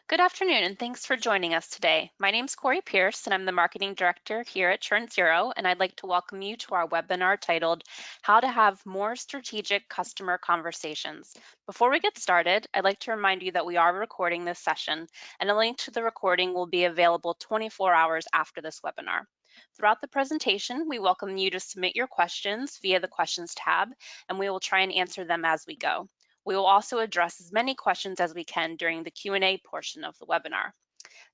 Good afternoon, and thanks for joining us today. My name is Corey Pierce, and I'm the Marketing Director here at Churn Zero, and I'd like to welcome you to our webinar titled, How to Have More Strategic Customer Conversations. Before we get started, I'd like to remind you that we are recording this session, and a link to the recording will be available 24 hours after this webinar. Throughout the presentation, we welcome you to submit your questions via the Questions tab, and we will try and answer them as we go. We will also address as many questions as we can during the Q&A portion of the webinar.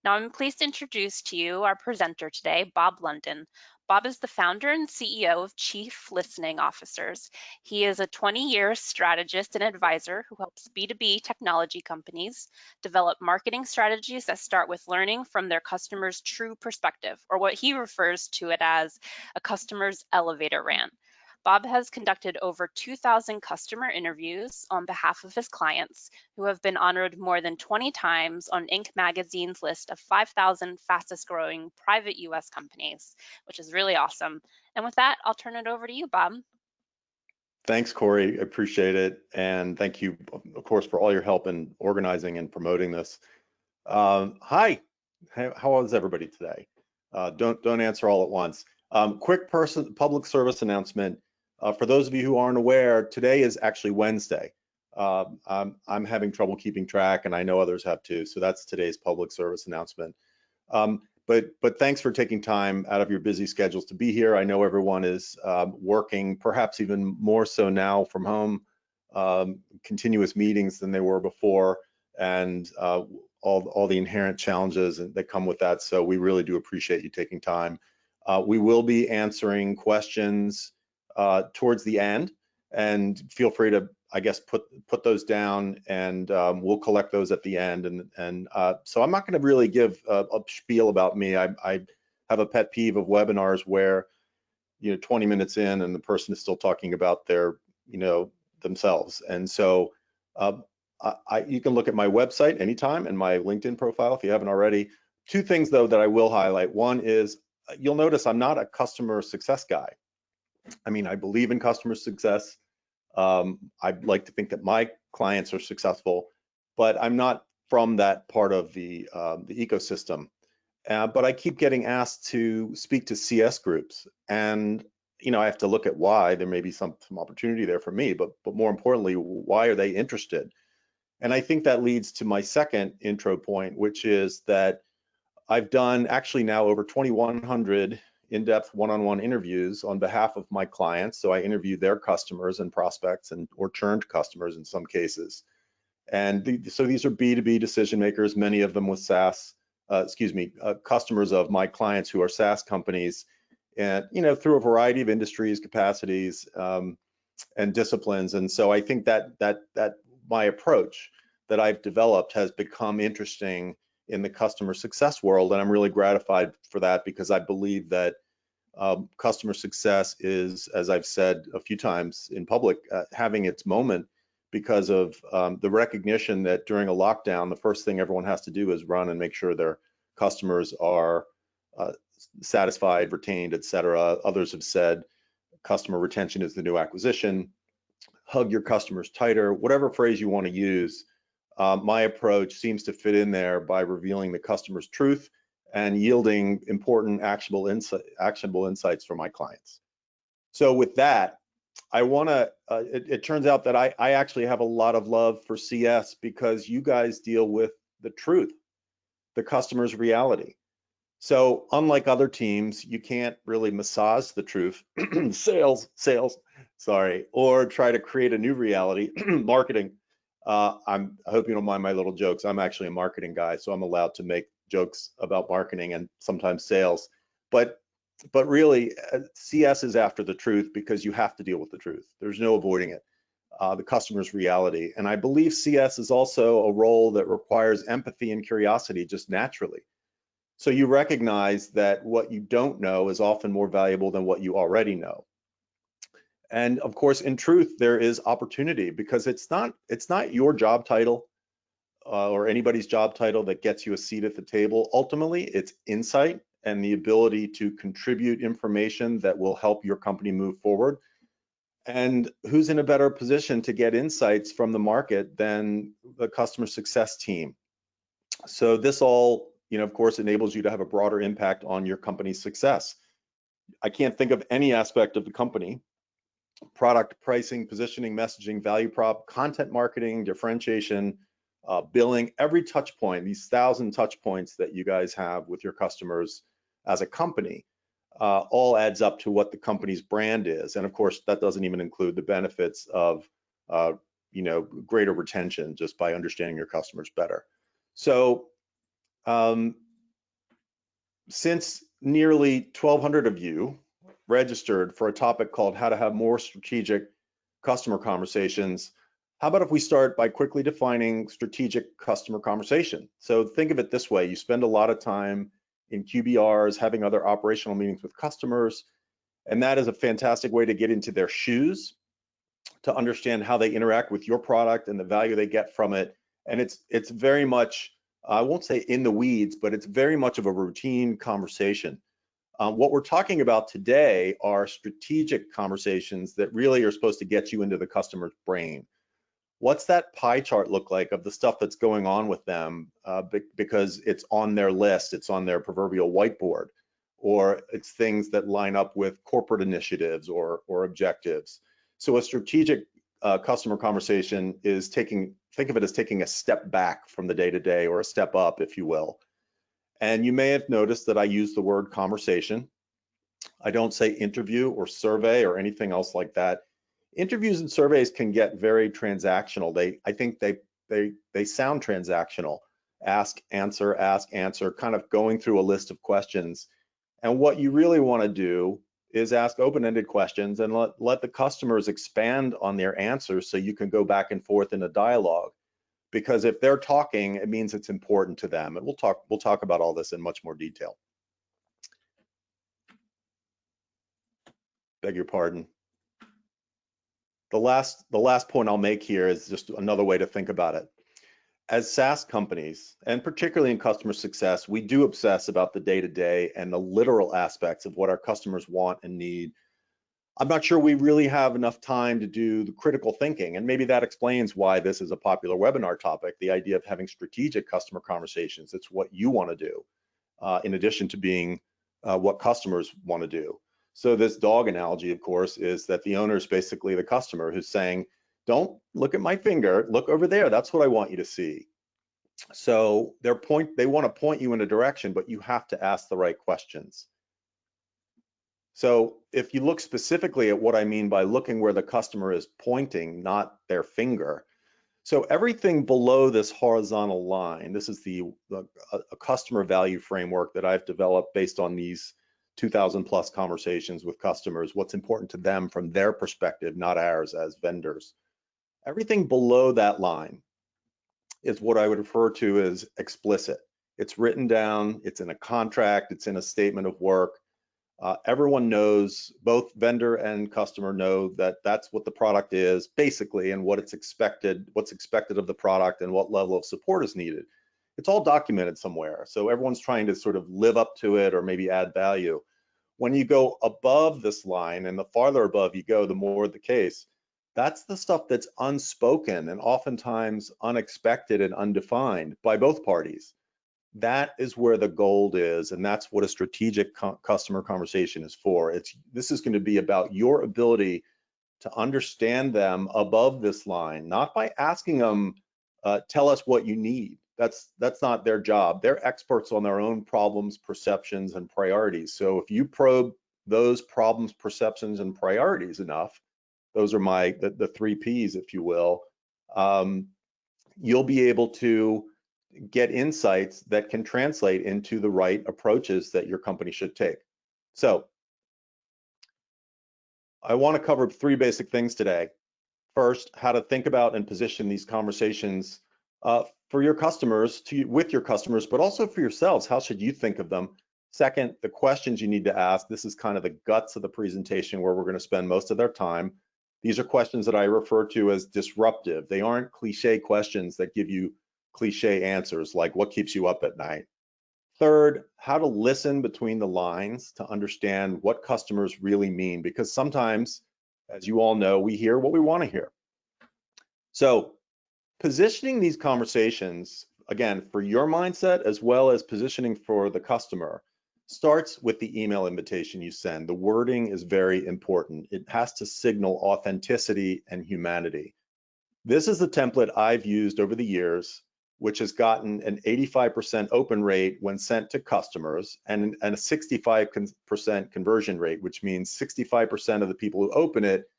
Now I'm pleased to introduce to you our presenter today, Bob London. Bob is the founder and CEO of Chief Listening Officers. He is a 20-year strategist and advisor who helps B2B technology companies develop marketing strategies that start with learning from their customer's true perspective, or what he refers to it as a customer's elevator rant. Bob has conducted over 2,000 customer interviews on behalf of his clients, who have been honored more than 20 times on Inc. magazine's list of 5,000 fastest growing private US companies, which is really awesome. And with that, I'll turn it over to you, Bob. Thanks, Corey. Appreciate it. And thank you, of course, for all your help in organizing and promoting this. Hi, how is everybody today? Don't answer all at once. Quick public service announcement. For those of you who aren't aware, today is actually Wednesday. I'm having trouble keeping track, and I know others have too. So that's today's public service announcement. But thanks for taking time out of your busy schedules to be here. I know everyone is working, perhaps even more so now from home, continuous meetings than they were before, and all the inherent challenges that come with that. So we really do appreciate you taking time. We will be answering questions towards the end, and feel free to, I guess, put those down, and we'll collect those at the end. And so I'm not going to really give a spiel about me. I have a pet peeve of webinars where 20 minutes in and the person is still talking about their themselves. And so you can look at my website anytime and my LinkedIn profile if you haven't already. Two things though that I will highlight. One is you'll notice I'm not a customer success guy. I mean, I believe in customer success. I'd like to think that my clients are successful, but I'm not from that part of the ecosystem. But I keep getting asked to speak to CS groups, and I have to look at why. There may be some opportunity there for me, but more importantly, why are they interested? And I think that leads to my second intro point, which is that I've done actually now over 2,100 in-depth one-on-one interviews on behalf of my clients. So I interview their customers and prospects or churned customers in some cases. And so these are B2B decision makers, many of them with SaaS, customers of my clients who are SaaS companies, and through a variety of industries, capacities, and disciplines. And so I think that my approach that I've developed has become interesting in the customer success world, and I'm really gratified for that, because I believe that customer success is, as I've said a few times in public, having its moment because of the recognition that during a lockdown, the first thing everyone has to do is run and make sure their customers are satisfied, retained, etc. Others have said customer retention is the new acquisition. Hug your customers tighter, whatever phrase you want to use. My approach seems to fit in there by revealing the customer's truth and yielding important actionable insights for my clients. So with that, I want to, it turns out that I actually have a lot of love for CS, because you guys deal with the truth, the customer's reality. So unlike other teams, you can't really massage the truth, sales, sorry, or try to create a new reality, marketing. I hope you don't mind my little jokes. I'm actually a marketing guy, so I'm allowed to make jokes about marketing and sometimes sales. But really, CS is after the truth, because you have to deal with the truth. There's no avoiding it, the customer's reality. And I believe CS is also a role that requires empathy and curiosity just naturally. So you recognize that what you don't know is often more valuable than what you already know. And of course, in truth, there is opportunity, because it's not your job title or anybody's job title that gets you a seat at the table. Ultimately, it's insight and the ability to contribute information that will help your company move forward. And who's in a better position to get insights from the market than the customer success team? So this all, of course, enables you to have a broader impact on your company's success. I can't think of any aspect of the company, product, pricing, positioning, messaging, value prop, content marketing, differentiation, billing, every touch point, these 1,000 touch points that you guys have with your customers as a company, all adds up to what the company's brand is. And of course, that doesn't even include the benefits of greater retention just by understanding your customers better. So since nearly 1,200 of you registered for a topic called how to have more strategic customer conversations, how about if we start by quickly defining strategic customer conversation? So think of it this way: you spend a lot of time in QBRs having other operational meetings with customers, and that is a fantastic way to get into their shoes, to understand how they interact with your product and the value they get from it. And it's very much, I won't say in the weeds, but it's very much of a routine conversation. What we're talking about today are strategic conversations that really are supposed to get you into the customer's brain. What's that pie chart look like of the stuff that's going on with them because it's on their list, it's on their proverbial whiteboard, or it's things that line up with corporate initiatives or objectives. So a strategic customer conversation is think of it as taking a step back from the day-to-day, or a step up, if you will. And you may have noticed that I use the word conversation. I don't say interview or survey or anything else like that. Interviews and surveys can get very transactional. I think they sound transactional. Ask, answer, kind of going through a list of questions. And what you really want to do is ask open-ended questions and let the customers expand on their answers, so you can go back and forth in a dialogue. Because if they're talking, it means it's important to them. And we'll talk about all this in much more detail. Beg your pardon. The last point I'll make here is just another way to think about it. As SaaS companies, and particularly in customer success, we do obsess about the day-to-day and the literal aspects of what our customers want and need. I'm not sure we really have enough time to do the critical thinking, and maybe that explains why this is a popular webinar topic, the idea of having strategic customer conversations. It's what you want to do, in addition to being what customers want to do. So this dog analogy, of course, is that the owner is basically the customer who's saying, don't look at my finger, look over there, that's what I want you to see. So they want to point you in a direction, but you have to ask the right questions. So if you look specifically at what I mean by looking where the customer is pointing, not their finger. So everything below this horizontal line, this is a customer value framework that I've developed based on these 2,000 plus conversations with customers, what's important to them from their perspective, not ours as vendors. Everything below that line is what I would refer to as explicit. It's written down, it's in a contract, it's in a statement of work. Everyone knows, both vendor and customer know that that's what the product is basically, and what's expected of the product, and what level of support is needed. It's all documented somewhere, so everyone's trying to sort of live up to it or maybe add value. When you go above this line, and the farther above you go, the more the case, that's the stuff that's unspoken and oftentimes unexpected and undefined by both parties. That is where the gold is, and that's what a strategic customer conversation is for. This is going to be about your ability to understand them above this line, not by asking them, tell us what you need. That's not their job. They're experts on their own problems, perceptions, and priorities. So if you probe those problems, perceptions, and priorities enough, those are the 3 Ps, if you will, you'll be able to get insights that can translate into the right approaches that your company should take. So I want to cover 3 basic things today. First, how to think about and position these conversations for your customers, with your customers, but also for yourselves. How should you think of them? Second, the questions you need to ask. This is kind of the guts of the presentation, where we're going to spend most of their time. These are questions that I refer to as disruptive. They aren't cliche questions that give you cliche answers like what keeps you up at night. Third, how to listen between the lines to understand what customers really mean, because sometimes, as you all know, we hear what we want to hear. So positioning these conversations, again, for your mindset as well as positioning for the customer, starts with the email invitation you send. The wording is very important. It has to signal authenticity and humanity. This is the template I've used over the years, which has gotten an 85% open rate when sent to customers and a 65% conversion rate, which means 65% of the people who open it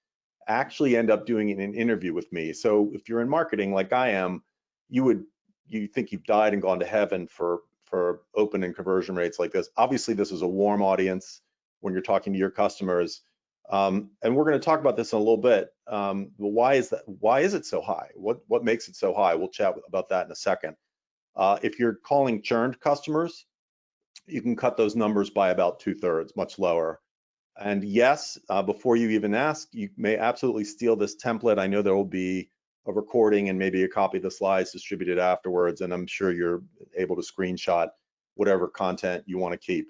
actually end up doing an interview with me. So if you're in marketing like I am, you think you've died and gone to heaven for open and conversion rates like this. Obviously, this is a warm audience when you're talking to your customers. And we're going to talk about this in a little bit. Why is that? Why is it so high? What makes it so high? We'll chat about that in a second. If you're calling churned customers, you can cut those numbers by about 2/3, much lower. And yes, before you even ask, you may absolutely steal this template. I know there will be a recording and maybe a copy of the slides distributed afterwards, and I'm sure you're able to screenshot whatever content you want to keep.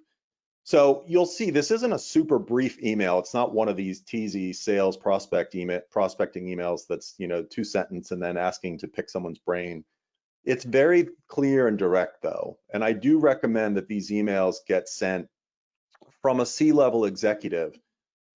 So you'll see this isn't a super brief email. It's not one of these teasy sales prospecting emails that's 2 sentences and then asking to pick someone's brain. It's very clear and direct though, and I do recommend that these emails get sent from a C-level executive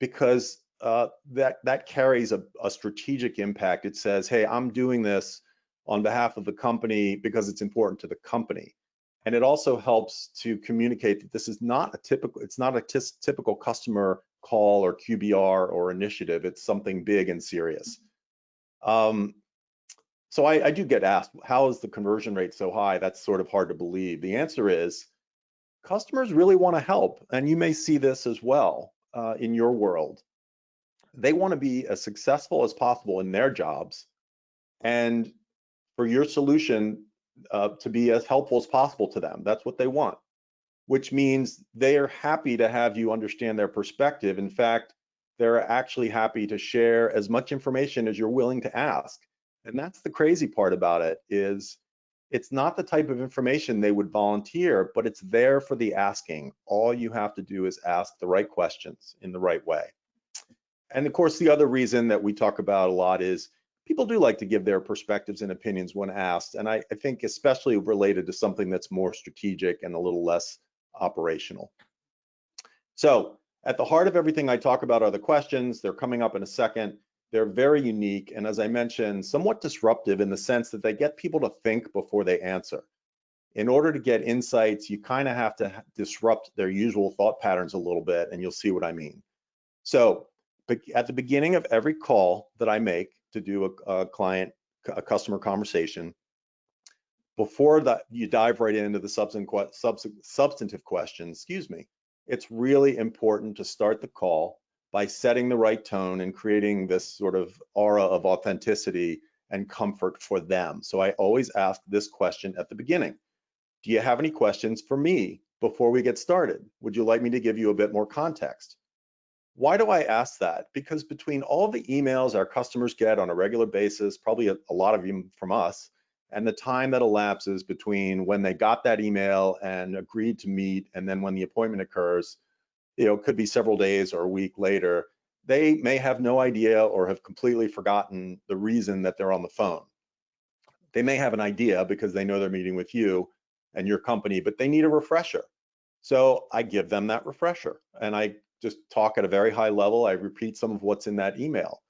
because that carries a strategic impact. It says, hey, I'm doing this on behalf of the company because it's important to the company. And it also helps to communicate that this is not a typical customer call or QBR or initiative. It's something big and serious. So I do get asked, how is the conversion rate so high? That's sort of hard to believe. The answer is customers really want to help, and you may see this as well in your world. They want to be as successful as possible in their jobs, and for your solution to be as helpful as possible to them. That's what they want, which means they are happy to have you understand their perspective. In fact, they're actually happy to share as much information as you're willing to ask. And that's the crazy part about it, is it's not the type of information they would volunteer, but it's there for the asking. All you have to do is ask the right questions in the right way. And of course, the other reason that we talk about a lot is people do like to give their perspectives and opinions when asked. And I think especially related to something that's more strategic and a little less operational. So at the heart of everything I talk about are the questions. They're coming up in a second. They're very unique, and as I mentioned, somewhat disruptive in the sense that they get people to think before they answer. In order to get insights, you kind of have to disrupt their usual thought patterns a little bit, and you'll see what I mean. So at the beginning of every call that I make to do a customer conversation, before that you dive right into the substantive questions, it's really important to start the call by setting the right tone and creating this sort of aura of authenticity and comfort for them. So I always ask this question at the beginning. Do you have any questions for me before we get started? Would you like me to give you a bit more context? Why do I ask that? Because between all the emails our customers get on a regular basis, probably a lot of them from us, and the time that elapses between when they got that email and agreed to meet and then when the appointment occurs, it could be several days or a week later, they may have no idea or have completely forgotten the reason that they're on the phone. They may have an idea because they know they're meeting with you and your company, but they need a refresher. So I give them that refresher and I just talk at a very high level. I repeat some of what's in that email.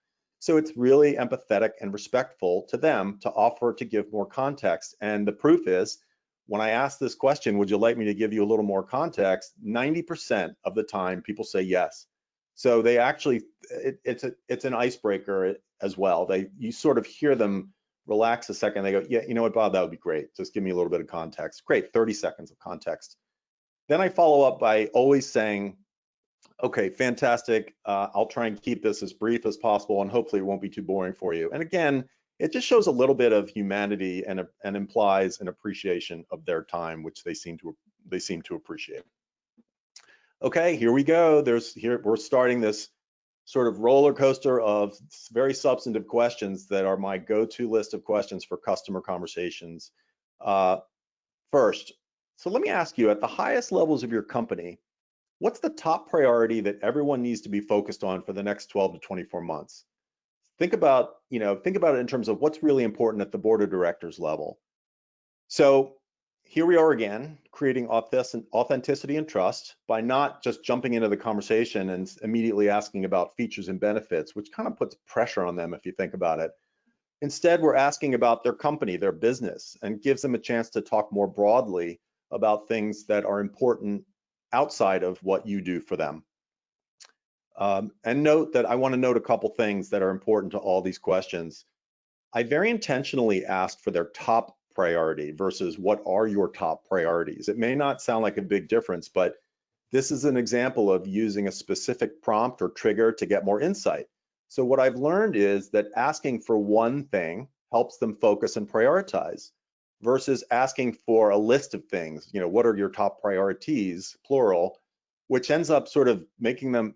So it's really empathetic and respectful to them to offer to give more context. And the proof is, when I ask this question, would you like me to give you a little more context? 90% of the time, people say yes. So they actually, it's an icebreaker as well. You sort of hear them relax a second. They go, yeah, you know what, Bob, that would be great. Just give me a little bit of context. Great, 30 seconds of context. Then I follow up by always saying, okay, fantastic. I'll try and keep this as brief as possible, and hopefully it won't be too boring for you. And again, it just shows a little bit of humanity and implies an appreciation of their time, which they seem to appreciate. Okay, here we go. We're starting this sort of roller coaster of very substantive questions that are my go-to list of questions for customer conversations. First, so let me ask you, at the highest levels of your company, what's the top priority that everyone needs to be focused on for the next 12 to 24 months? Think about it in terms of what's really important at the board of directors level. So here we are again, creating authenticity and trust by not just jumping into the conversation and immediately asking about features and benefits, which kind of puts pressure on them if you think about it. Instead, we're asking about their company, their business, and gives them a chance to talk more broadly about things that are important outside of what you do for them. And note that I want to note a couple things that are important to all these questions. I very intentionally asked for their top priority versus what are your top priorities. It may not sound like a big difference, but this is an example of using a specific prompt or trigger to get more insight. So what I've learned is that asking for one thing helps them focus and prioritize versus asking for a list of things, what are your top priorities, plural, which ends up sort of making them,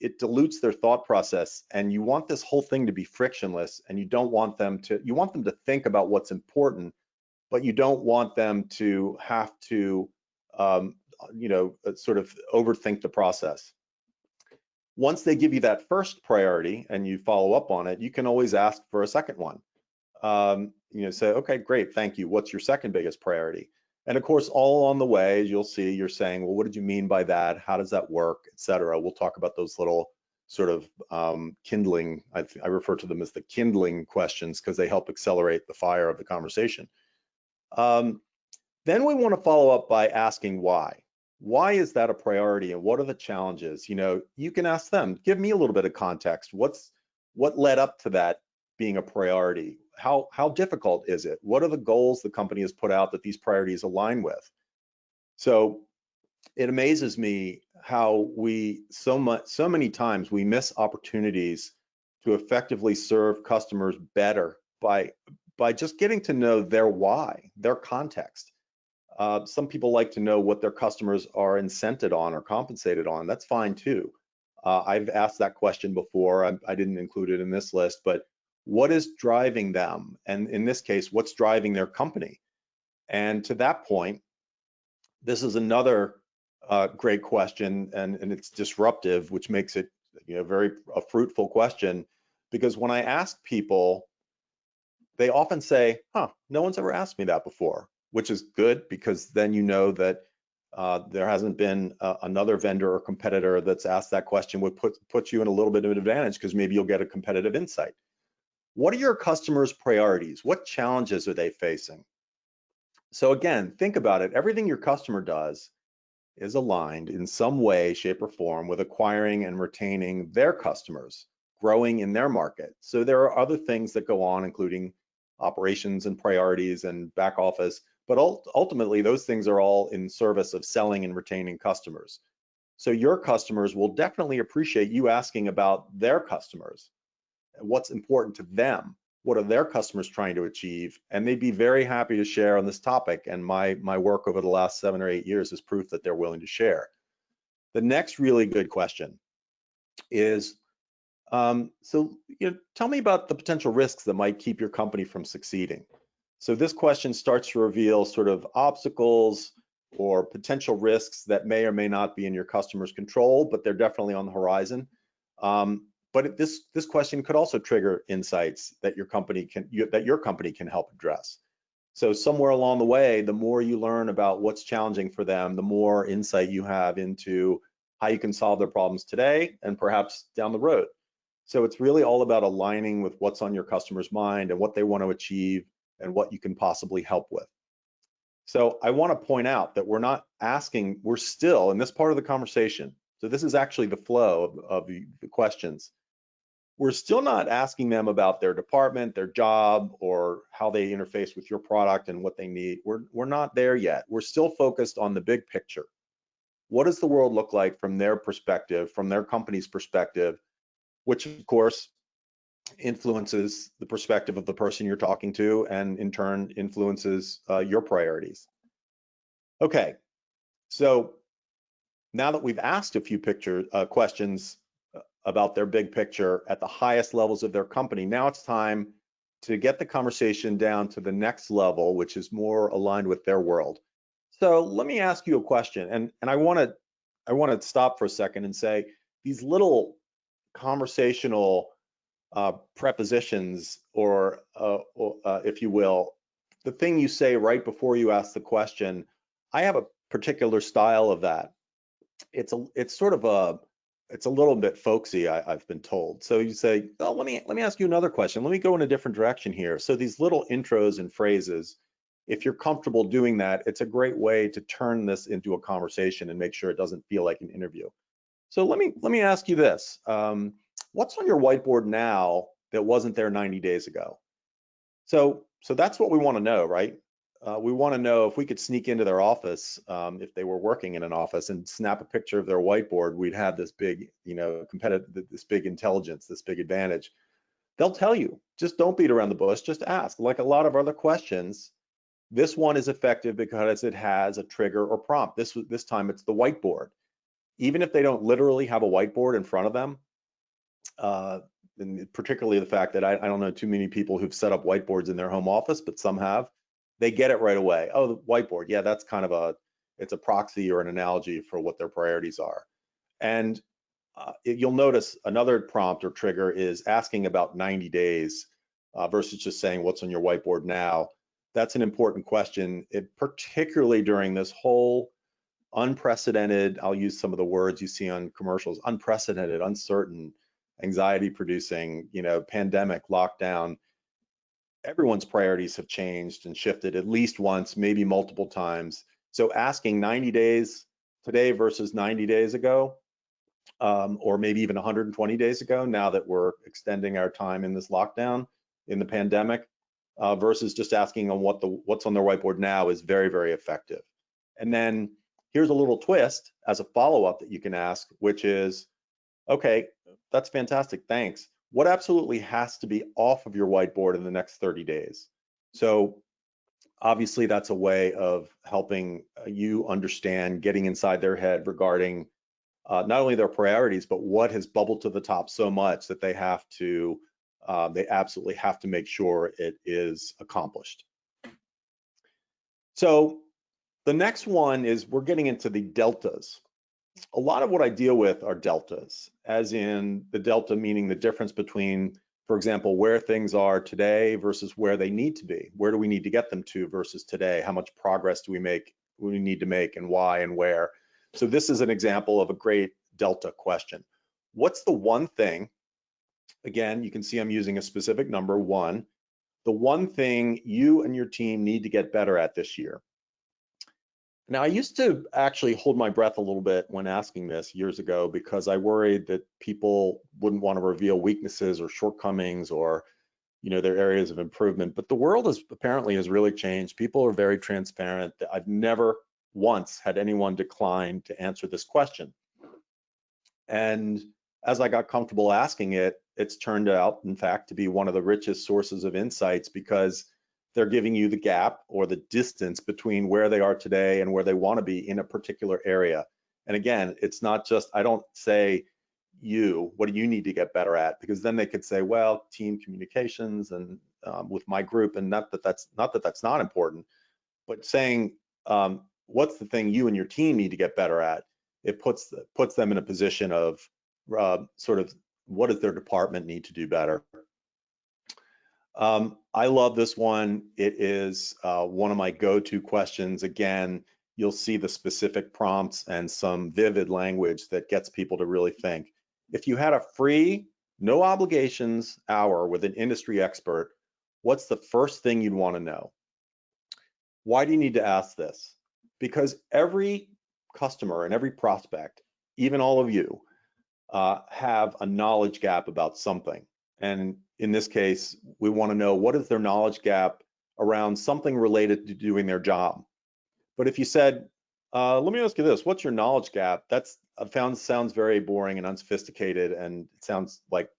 it dilutes their thought process, and you want this whole thing to be frictionless, and you want them to think about what's important, but you don't want them to have to sort of overthink the process. Once they give you that first priority and you follow up on it, you can always ask for a second one. Say, okay, great, thank you. What's your second biggest priority? And of course, all along the way, you'll see you're saying, well, what did you mean by that? How does that work, et cetera. We'll talk about those little sort of kindling, I refer to them as the kindling questions because they help accelerate the fire of the conversation. Then we want to follow up by asking why. Why is that a priority and what are the challenges? You can ask them, give me a little bit of context. What led up to that being a priority? How difficult is it? What are the goals the company has put out that these priorities align with? So it amazes me how so many times we miss opportunities to effectively serve customers better by just getting to know their why, their context. Some people like to know what their customers are incented on or compensated on. That's fine too. I've asked that question before. I didn't include it in this list, but what is driving them? And in this case, what's driving their company? And to that point, this is another great question, and it's disruptive, which makes it a fruitful question, because when I ask people, they often say, no one's ever asked me that before, which is good because then you know that there hasn't been another vendor or competitor that's asked that question, would put you in a little bit of an advantage because maybe you'll get a competitive insight. What are your customers' priorities? What challenges are they facing? So again, think about it. Everything your customer does is aligned in some way, shape, or form with acquiring and retaining their customers, growing in their market. So there are other things that go on, including operations and priorities and back office, but ultimately those things are all in service of selling and retaining customers. So your customers will definitely appreciate you asking about their customers, what's important to them, what are their customers trying to achieve, and they'd be very happy to share on this topic. And my work over the last 7 or 8 years is proof that they're willing to share. The next really good question is, tell me about the potential risks that might keep your company from succeeding. So this question starts to reveal sort of obstacles or potential risks that may or may not be in your customer's control, but they're definitely on the horizon. But this question could also trigger insights that your company can help address. So somewhere along the way, the more you learn about what's challenging for them, the more insight you have into how you can solve their problems today and perhaps down the road. So it's really all about aligning with what's on your customer's mind and what they want to achieve and what you can possibly help with. So I want to point out that we're still in this part of the conversation. So this is actually the flow of the questions. We're still not asking them about their department, their job, or how they interface with your product and what they need. We're not there yet. We're still focused on the big picture. What does the world look like from their perspective, from their company's perspective, which of course influences the perspective of the person you're talking to and in turn influences your priorities. Okay, so now that we've asked a few questions about their big picture at the highest levels of their company, now it's time to get the conversation down to the next level, which is more aligned with their world. So let me ask you a question, and I want to stop for a second and say these little conversational prepositions, or if you will, the thing you say right before you ask the question, I have a particular style of that. It's sort of it's a little bit folksy, I've been told. So you say, oh, let me ask you another question. Let me go in a different direction here. So these little intros and phrases, if you're comfortable doing that, it's a great way to turn this into a conversation and make sure it doesn't feel like an interview. So let me ask you this. What's on your whiteboard now that wasn't there 90 days ago? So that's what we want to know, right? We want to know if we could sneak into their office, if they were working in an office, and snap a picture of their whiteboard, we'd have this big, competitive, this big intelligence, this big advantage. They'll tell you, just don't beat around the bush, just ask. Like a lot of other questions, this one is effective because it has a trigger or prompt. This time it's the whiteboard. Even if they don't literally have a whiteboard in front of them, and particularly the fact that I don't know too many people who've set up whiteboards in their home office, but some have, they get it right away. Oh, the whiteboard, yeah, that's kind of it's a proxy or an analogy for what their priorities are. And you'll notice another prompt or trigger is asking about 90 days versus just saying what's on your whiteboard now. That's an important question, particularly during this whole unprecedented, I'll use some of the words you see on commercials, unprecedented, uncertain, anxiety producing, pandemic, lockdown. Everyone's priorities have changed and shifted at least once, maybe multiple times. So asking 90 days today versus 90 days ago, or maybe even 120 days ago, now that we're extending our time in this lockdown, in the pandemic, versus just asking on what's on their whiteboard now is very, very effective. And then here's a little twist as a follow-up that you can ask, which is, okay, that's fantastic, thanks. What absolutely has to be off of your whiteboard in the next 30 days? So obviously that's a way of helping you understand, getting inside their head regarding not only their priorities, but what has bubbled to the top so much that they absolutely have to make sure it is accomplished. So the next one is we're getting into the deltas. A lot of what I deal with are deltas, as in the delta meaning the difference between, for example, where things are today versus where they need to be. Where do we need to get them to versus today? How much progress do we need to make, and why and where? So this is an example of a great delta question. What's the one thing, again, you can see I'm using a specific number, one, the one thing you and your team need to get better at this year? Now, I used to actually hold my breath a little bit when asking this years ago because I worried that people wouldn't want to reveal weaknesses or shortcomings or, their areas of improvement. But the world apparently has really changed. People are very transparent. I've never once had anyone decline to answer this question. And as I got comfortable asking it, it's turned out, in fact, to be one of the richest sources of insights because they're giving you the gap or the distance between where they are today and where they want to be in a particular area. And again, it's not just, I don't say what do you need to get better at? Because then they could say, well, team communications and with my group, and not that that's not important, but saying what's the thing you and your team need to get better at? It puts them in a position of sort of what does their department need to do better? I love this one. It is one of my go-to questions. Again, you'll see the specific prompts and some vivid language that gets people to really think. If you had a free, no obligations hour with an industry expert, what's the first thing you'd want to know? Why do you need to ask this? Because every customer and every prospect, even all of you, have a knowledge gap about something. And in this case, we want to know what is their knowledge gap around something related to doing their job. But if you said, let me ask you this, what's your knowledge gap? Sounds very boring and unsophisticated, and it sounds like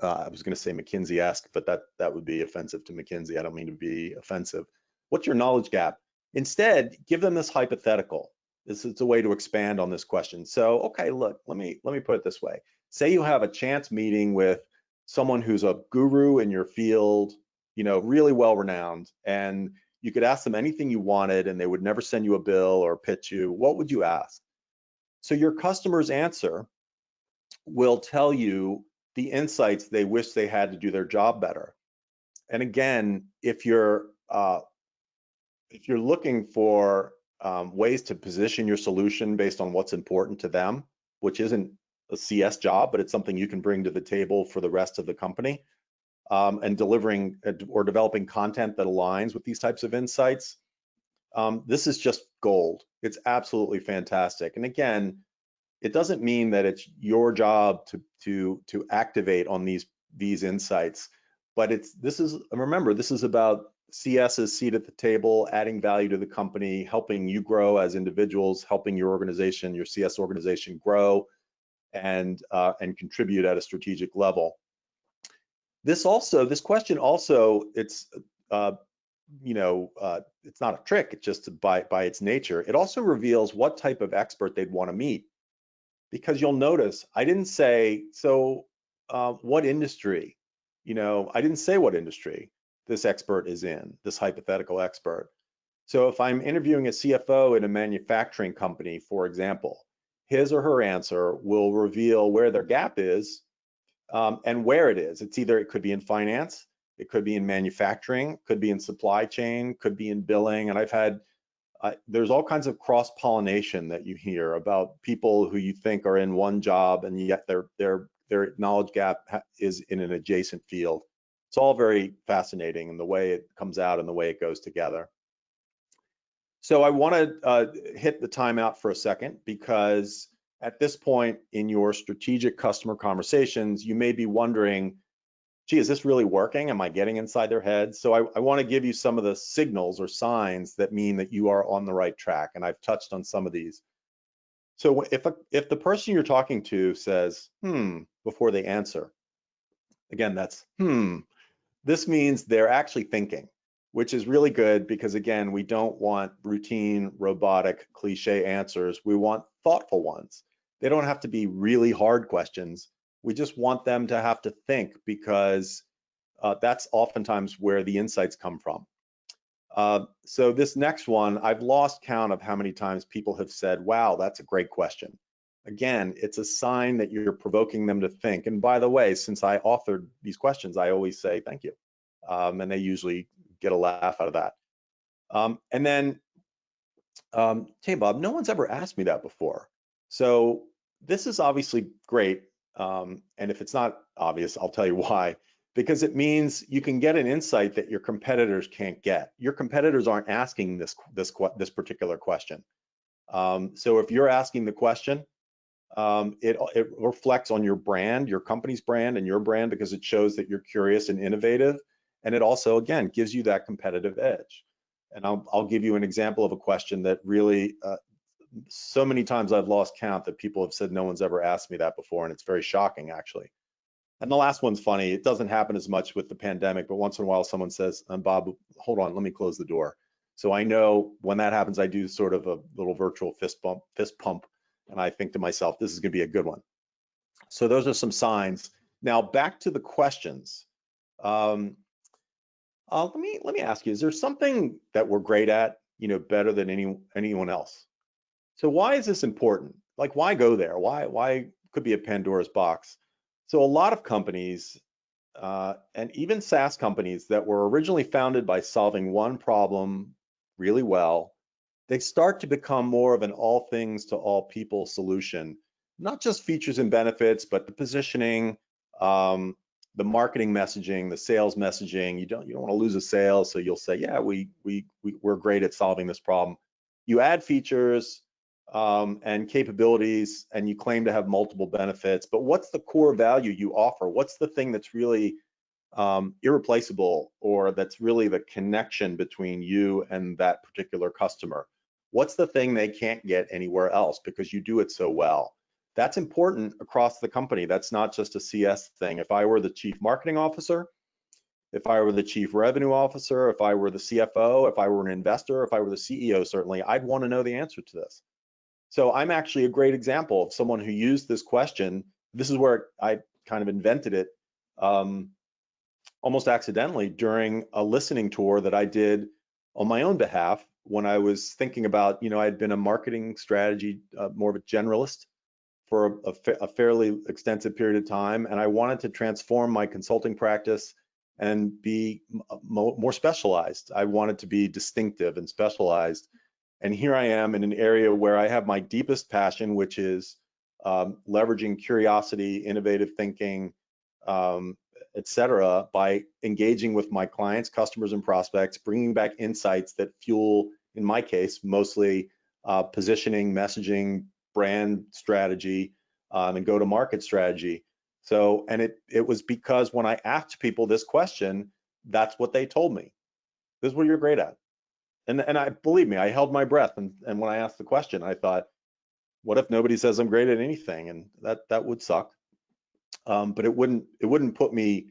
I was going to say McKinsey-esque, but that would be offensive to McKinsey. I don't mean to be offensive. What's your knowledge gap? Instead, give them this hypothetical. It's a way to expand on this question. So, okay, look, let me put it this way. Say you have a chance meeting with someone who's a guru in your field, really well-renowned, and you could ask them anything you wanted and they would never send you a bill or pitch you. What would you ask? So your customer's answer will tell you the insights they wish they had to do their job better. And again, if you're if you're looking for ways to position your solution based on what's important to them, which isn't a CS job, but it's something you can bring to the table for the rest of the company, and delivering or developing content that aligns with these types of insights, this is just gold. It's absolutely fantastic. And again, it doesn't mean that it's your job to activate on these insights, but remember, this is about CS's seat at the table, adding value to the company, helping you grow as individuals, helping your organization, your CS organization grow and contribute at a strategic level. This question also, it's it's not a trick. It's just by its nature. It also reveals what type of expert they'd want to meet, because you'll notice I didn't say, so what industry? I didn't say what industry this expert is in, this hypothetical expert. So if I'm interviewing a CFO in a manufacturing company, for example, his or her answer will reveal where their gap is, and where it is. It could be in finance, it could be in manufacturing, could be in supply chain, could be in billing. And there's all kinds of cross-pollination that you hear about people who you think are in one job, and yet their knowledge gap is in an adjacent field. It's all very fascinating in the way it comes out and the way it goes together. So I want to hit the timeout for a second, because at this point in your strategic customer conversations, you may be wondering, gee, is this really working? Am I getting inside their heads? So I want to give you some of the signals or signs that mean that you are on the right track, and I've touched on some of these. So if the person you're talking to says, before they answer, again, that's this means they're actually thinking, which is really good, because again, we don't want routine, robotic, cliche answers. We want thoughtful ones. They don't have to be really hard questions. We just want them to have to think, because that's oftentimes where the insights come from. So this next one, I've lost count of how many times people have said, wow, that's a great question. Again, it's a sign that you're provoking them to think. And by the way, since I authored these questions, I always say thank you. And they usually get a laugh out of that. And then, hey, Bob, no one's ever asked me that before. So this is obviously great. And if it's not obvious, I'll tell you why. Because it means you can get an insight that your competitors can't get. Your competitors aren't asking this particular question. So if you're asking the question, it reflects on your brand, your company's brand, and your brand, because it shows that you're curious and innovative. And it also, again, gives you that competitive edge. And I'll give you an example of a question that really, so many times I've lost count that people have said no one's ever asked me that before, and it's very shocking, actually. And the last one's funny. It doesn't happen as much with the pandemic, but once in a while someone says, Bob, hold on, let me close the door. So I know when that happens, I do sort of a little virtual fist pump, and I think to myself, this is going to be a good one. So those are some signs. Now back to the questions. Let me ask you, is there something that we're great at, better than anyone else? So why is this important? Like, why go there? Why could be a Pandora's box? So a lot of companies, and even SaaS companies that were originally founded by solving one problem really well, they start to become more of an all things to all people solution. Not just features and benefits, but the positioning, the marketing messaging, the sales messaging. You don't want to lose a sale, so you'll say, yeah, we're great at solving this problem. You add features and capabilities, and you claim to have multiple benefits, but what's the core value you offer? What's the thing that's really irreplaceable, or that's really the connection between you and that particular customer? What's the thing they can't get anywhere else because you do it so well? That's important across the company. That's not just a CS thing. If I were the chief marketing officer, if I were the chief revenue officer, if I were the CFO, if I were an investor, if I were the CEO, certainly, I'd want to know the answer to this. So I'm actually a great example of someone who used this question. This is where I kind of invented it almost accidentally during a listening tour that I did on my own behalf when I was thinking about, I'd been a marketing strategy, more of a generalist for a fairly extensive period of time, and I wanted to transform my consulting practice and be more specialized. I wanted to be distinctive and specialized. And here I am in an area where I have my deepest passion, which is leveraging curiosity, innovative thinking, et cetera, by engaging with my clients, customers, and prospects, bringing back insights that fuel, in my case, mostly positioning, messaging, brand strategy, and go-to-market strategy. So, and it was because when I asked people this question, that's what they told me. This is what you're great at. And I, believe me, I held my breath. And when I asked the question, I thought, what if nobody says I'm great at anything? And that would suck. But it wouldn't put me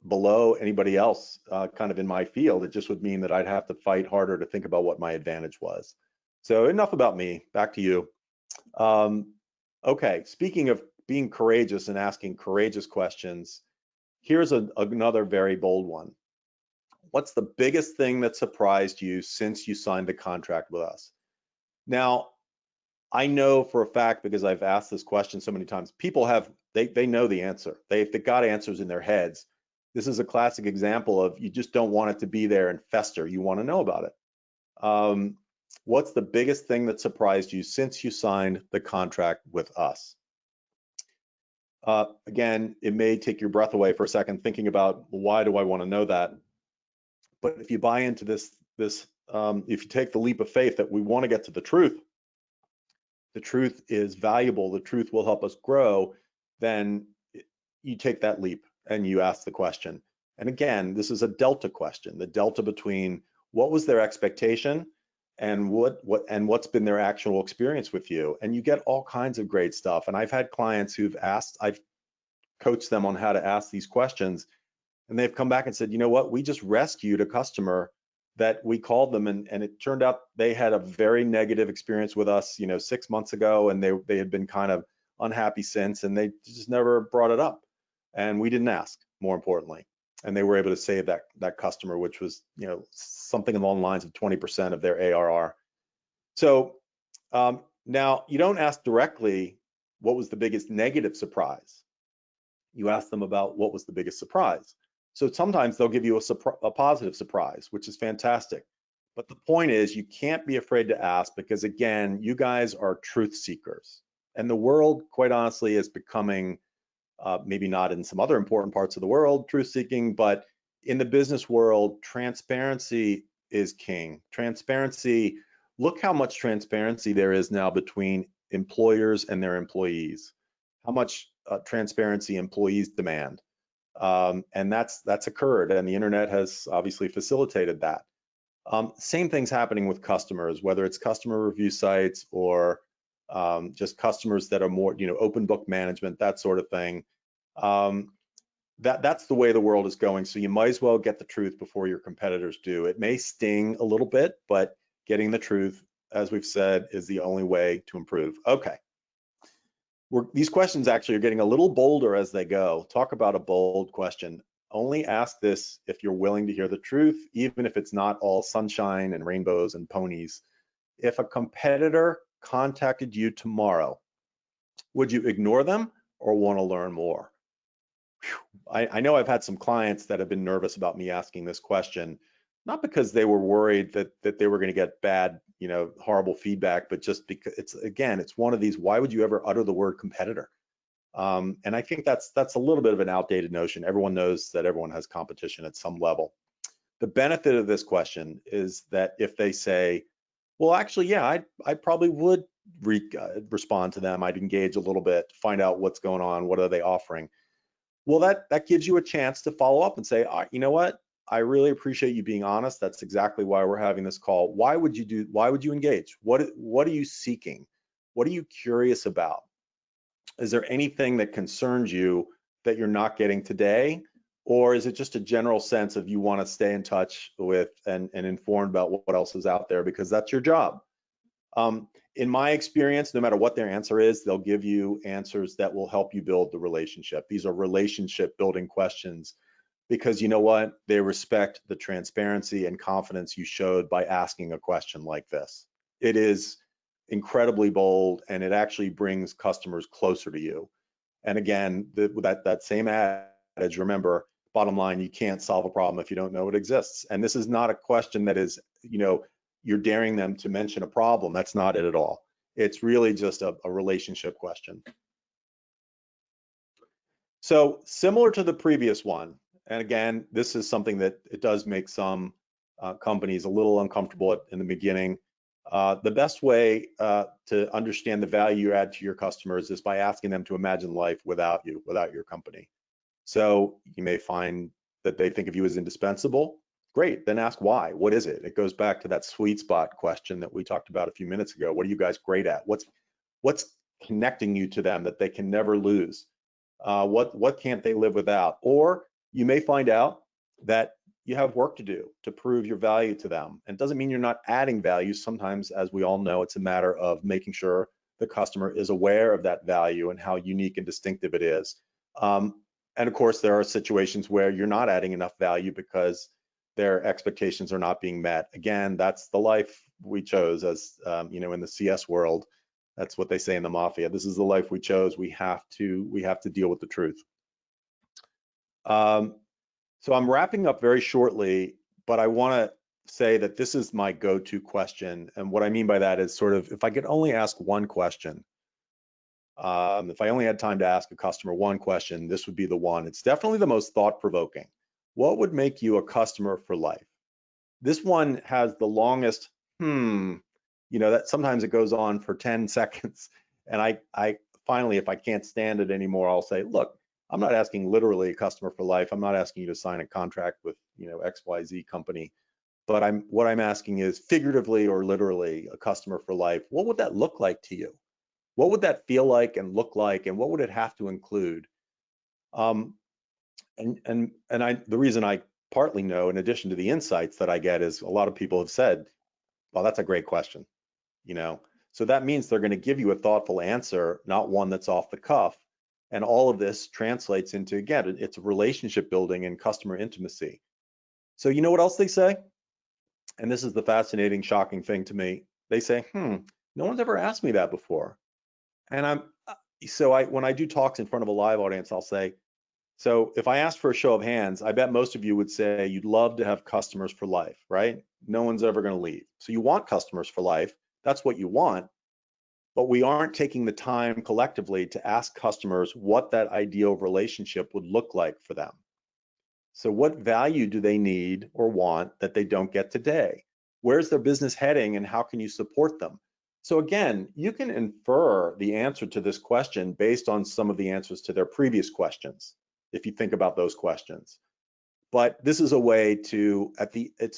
below anybody else kind of in my field. It just would mean that I'd have to fight harder to think about what my advantage was. So enough about me, back to you. Okay, speaking of being courageous and asking courageous questions, here's another very bold one. What's the biggest thing that surprised you since you signed the contract with us? Now, I know for a fact, because I've asked this question so many times, people they know the answer. They've got answers in their heads. This is a classic example of you just don't want it to be there and fester. You want to know about it. What's the biggest thing that surprised you since you signed the contract with us? Again, it may take your breath away for a second thinking about, why do I want to know that? But if you buy into this, if you take the leap of faith that we want to get to the truth is valuable, the truth will help us grow, then you take that leap and you ask the question. And again, this is a delta question, the delta between what was their expectation and what's been their actual experience with you. And you get all kinds of great stuff. And I've had clients who've asked, I've coached them on how to ask these questions, and they've come back and said, you know what, we just rescued a customer that we called them, and it turned out they had a very negative experience with us, 6 months ago, and they had been kind of unhappy since, and they just never brought it up, and we didn't ask, more importantly, and they were able to save that customer, which was something along the lines of 20% of their ARR. So now you don't ask directly what was the biggest negative surprise. You ask them about what was the biggest surprise. So sometimes they'll give you a positive surprise, which is fantastic. But the point is, you can't be afraid to ask, because again, you guys are truth seekers. And the world, quite honestly, is becoming, maybe not in some other important parts of the world, truth seeking, but in the business world, transparency is king. Transparency, look how much transparency there is now between employers and their employees. How much transparency employees demand. And that's occurred, and the internet has obviously facilitated that. Same thing's happening with customers, whether it's customer review sites or just customers that are more, open book management, that sort of thing. That's the way the world is going. So you might as well get the truth before your competitors do. It may sting a little bit, but getting the truth, as we've said, is the only way to improve. Okay. These questions actually are getting a little bolder as they go. Talk about a bold question. Only ask this if you're willing to hear the truth, even if it's not all sunshine and rainbows and ponies. If a competitor contacted you tomorrow, would you ignore them or want to learn more? I know I've had some clients that have been nervous about me asking this question, not because they were worried that they were going to get bad, horrible feedback, but just because it's one of these, why would you ever utter the word competitor? And I think that's a little bit of an outdated notion. Everyone knows that everyone has competition at some level. The benefit of this question is that if they say, well, actually, yeah, I probably would respond to them. I'd engage a little bit, find out what's going on, what are they offering? Well, that gives you a chance to follow up and say, you know what? I really appreciate you being honest. That's exactly why we're having this call. Why would you engage? What are you seeking? What are you curious about? Is there anything that concerns you that you're not getting today? Or is it just a general sense of you want to stay in touch with and informed about what else is out there, because that's your job? In my experience, no matter what their answer is, they'll give you answers that will help you build the relationship. These are relationship building questions, because you know what? They respect the transparency and confidence you showed by asking a question like this. It is incredibly bold, and it actually brings customers closer to you. And again, that same adage, remember, bottom line, you can't solve a problem if you don't know it exists. And this is not a question that is, you're daring them to mention a problem. That's not it at all. It's really just a relationship question. So similar to the previous one, and again, this is something that it does make some companies a little uncomfortable in the beginning. The best way to understand the value you add to your customers is by asking them to imagine life without you, without your company. So you may find that they think of you as indispensable. Great, then ask why. What is it? It goes back to that sweet spot question that we talked about a few minutes ago. What are you guys great at? What's connecting you to them that they can never lose? What can't they live without? Or you may find out that you have work to do to prove your value to them. And it doesn't mean you're not adding value. Sometimes, as we all know, it's a matter of making sure the customer is aware of that value and how unique and distinctive it is. And of course, there are situations where you're not adding enough value because their expectations are not being met. Again, that's the life we chose as, in the CS world. That's what they say in the mafia. This is the life we chose. We have to deal with the truth. So I'm wrapping up very shortly, but I want to say that this is my go-to question. And what I mean by that is sort of, if I could only ask one question, if I only had time to ask a customer one question, this would be the one. It's definitely the most thought-provoking. What would make you a customer for life? This one has the longest, that sometimes it goes on for 10 seconds. And I finally, if I can't stand it anymore, I'll say, look, I'm not asking literally a customer for life. I'm not asking you to sign a contract with, XYZ company. But what I'm asking is figuratively or literally a customer for life. What would that look like to you? What would that feel like and look like, and what would it have to include? The reason I partly know, in addition to the insights that I get, is a lot of people have said, well, that's a great question, So that means they're going to give you a thoughtful answer, not one that's off the cuff. And all of this translates into, again, it's relationship building and customer intimacy. So you know what else they say? And this is the fascinating, shocking thing to me. They say, no one's ever asked me that before. And when I do talks in front of a live audience, I'll say, so if I asked for a show of hands, I bet most of you would say you'd love to have customers for life, right? No one's ever going to leave. So you want customers for life. That's what you want. But we aren't taking the time collectively to ask customers what that ideal relationship would look like for them. So what value do they need or want that they don't get today? Where's their business heading and how can you support them? So again, you can infer the answer to this question based on some of the answers to their previous questions, if you think about those questions. But this is a way to,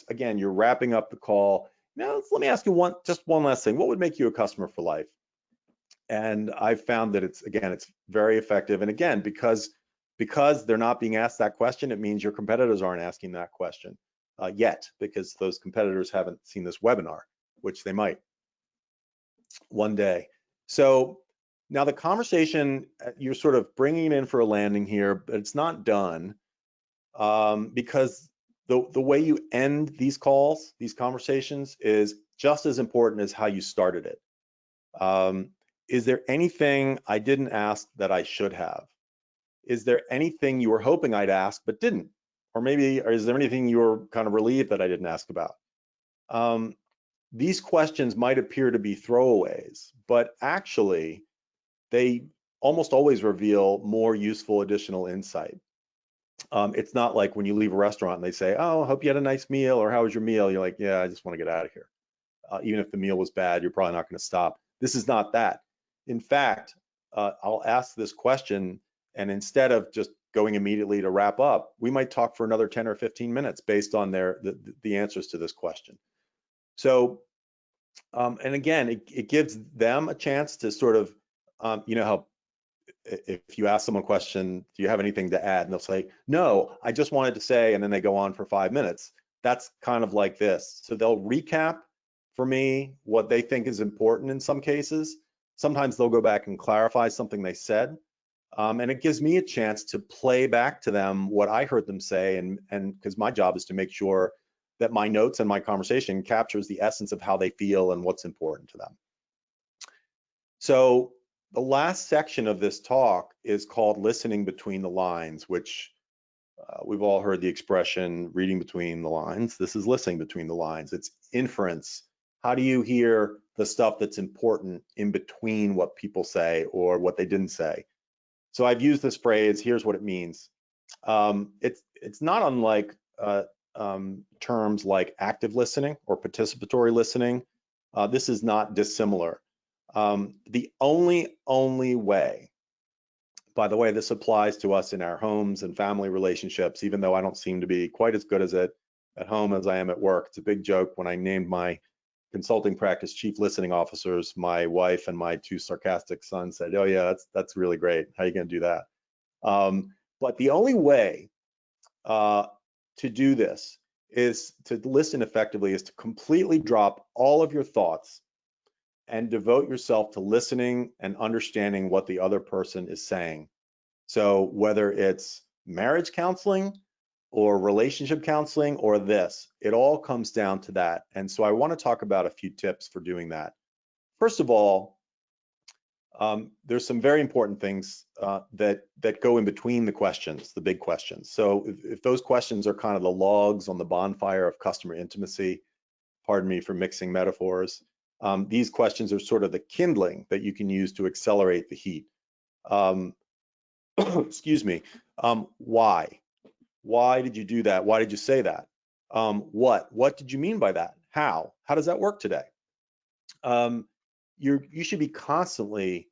again, you're wrapping up the call. Now, let me ask you just one last thing. What would make you a customer for life? And I've found that it's very effective. And again, because they're not being asked that question, it means your competitors aren't asking that question yet, because those competitors haven't seen this webinar, which they might one day. So now the conversation, you're sort of bringing it in for a landing here, but it's not done because the way you end these calls, these conversations, is just as important as how you started it. Is there anything I didn't ask that I should have? Is there anything you were hoping I'd ask but didn't? Or is there anything you were kind of relieved that I didn't ask about? These questions might appear to be throwaways, but actually they almost always reveal more useful additional insight. It's not like when you leave a restaurant and they say, oh, I hope you had a nice meal, or how was your meal? You're like, yeah, I just want to get out of here. Even if the meal was bad, you're probably not going to stop. This is not that. In fact, I'll ask this question, and instead of just going immediately to wrap up, we might talk for another 10 or 15 minutes based on the answers to this question. So, and again, it gives them a chance to sort of, how if you ask someone a question, do you have anything to add? And they'll say, no, I just wanted to say, and then they go on for 5 minutes. That's kind of like this. So they'll recap for me what they think is important in some cases. Sometimes they'll go back and clarify something they said. And it gives me a chance to play back to them what I heard them say, and because my job is to make sure that my notes and my conversation captures the essence of how they feel and what's important to them. So the last section of this talk is called Listening Between the Lines, which We've all heard the expression reading between the lines. This is listening between the lines. It's inference. How do you hear the stuff that's important in between what people say or what they didn't say? So I've used this phrase. Here's what it means. It's not unlike terms like active listening or participatory listening. This is not dissimilar. The only way, by the way, this applies to us in our homes and family relationships, even though I don't seem to be quite as good as it at home as I am at work. It's a big joke when I named my consulting practice chief listening officers. My wife and my two sarcastic sons said, "Oh yeah, that's really great. How are you going to do that?" But the only way to do this is to listen effectively, is to completely drop all of your thoughts and devote yourself to listening and understanding what the other person is saying. So whether it's marriage counseling or relationship counseling or this, it all comes down to that. And so I want to talk about a few tips for doing that. First of all, there's some very important things that go in between the questions, the big questions. So if those questions are kind of the logs on the bonfire of customer intimacy, pardon me for mixing metaphors, these questions are sort of the kindling that you can use to accelerate the heat. Excuse me. Why? Why did you do that? Why did you say that? What did you mean by that? How does that work today? You should be constantly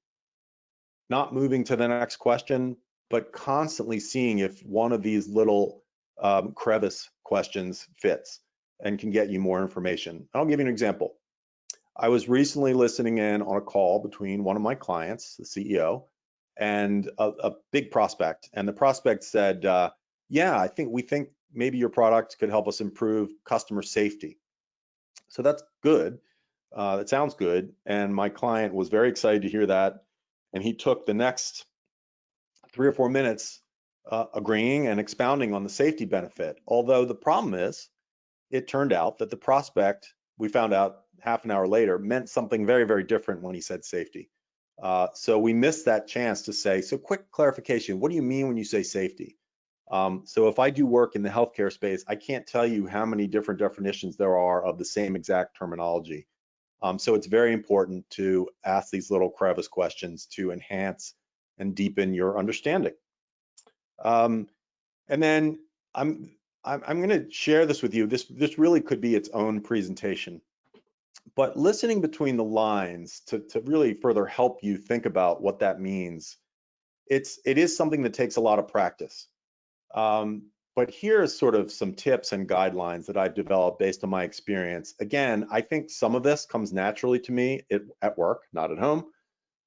not moving to the next question, but constantly seeing if one of these little crevice questions fits and can get you more information. I'll give you an example. I was recently listening in on a call between one of my clients, the CEO, and a big prospect. And the prospect said, yeah, we think maybe your product could help us improve customer safety. So that's good. That sounds good. And my client was very excited to hear that. And he took the next 3 or 4 minutes agreeing and expounding on the safety benefit. Although the problem is, it turned out that the prospect, we found out half an hour later, meant something very, very different when he said safety. So we missed that chance to say, so quick clarification, what do you mean when you say safety? So if I do work in the healthcare space, I can't tell you how many different definitions there are of the same exact terminology. So it's very important to ask these little crevice questions to enhance and deepen your understanding. And then I'm going to share this with you. This really could be its own presentation. But listening between the lines to really further help you think about what that means, it is something that takes a lot of practice. But here is sort of some tips and guidelines that I've developed based on my experience. Again, I think some of this comes naturally to me at work, not at home.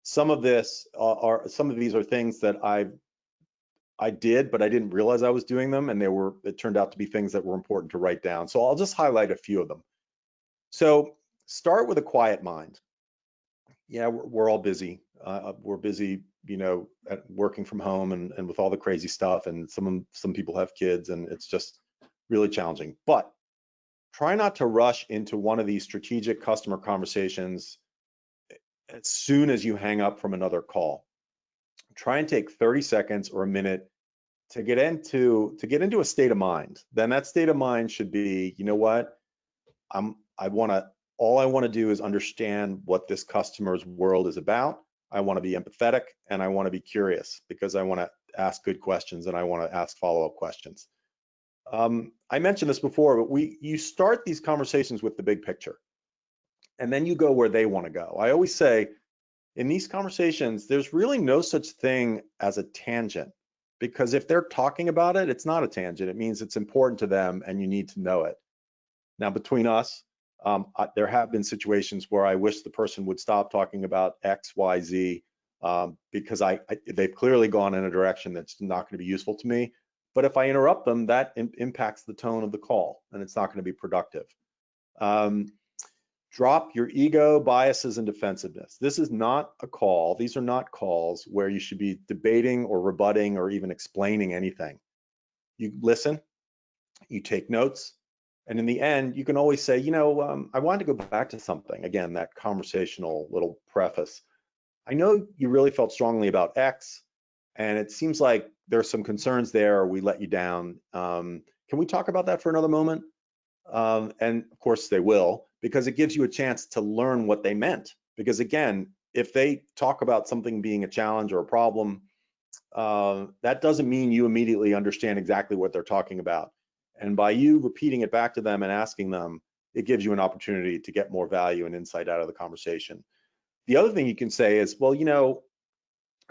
Some of these are things that I did, but I didn't realize I was doing them, and it turned out to be things that were important to write down. So I'll just highlight a few of them. So start with a quiet mind. Yeah, we're all busy. We're busy, working from home and with all the crazy stuff. And some people have kids, and it's just really challenging. But try not to rush into one of these strategic customer conversations as soon as you hang up from another call. Try and take 30 seconds or a minute to get into a state of mind. Then that state of mind should be, you know what? All I want to do is understand what this customer's world is about. I want to be empathetic, and I want to be curious because I want to ask good questions and I want to ask follow-up questions. I mentioned this before, but you start these conversations with the big picture, and then you go where they want to go. I always say in these conversations, there's really no such thing as a tangent, because if they're talking about it, it's not a tangent. It means it's important to them and you need to know it. Now, between us, there have been situations where I wish the person would stop talking about X, Y, Z, because they've clearly gone in a direction that's not going to be useful to me. But if I interrupt them, that impacts the tone of the call, and it's not going to be productive. Drop your ego, biases, and defensiveness. This is not a call. These are not calls where you should be debating or rebutting or even explaining anything. You listen, you take notes, and in the end, you can always say, I wanted to go back to something. Again, that conversational little preface. I know you really felt strongly about X, and it seems like there's some concerns there, or we let you down. Can we talk about that for another moment? And of course they will, because it gives you a chance to learn what they meant. Because again, if they talk about something being a challenge or a problem, that doesn't mean you immediately understand exactly what they're talking about. And by you repeating it back to them and asking them, it gives you an opportunity to get more value and insight out of the conversation. The other thing you can say is, well,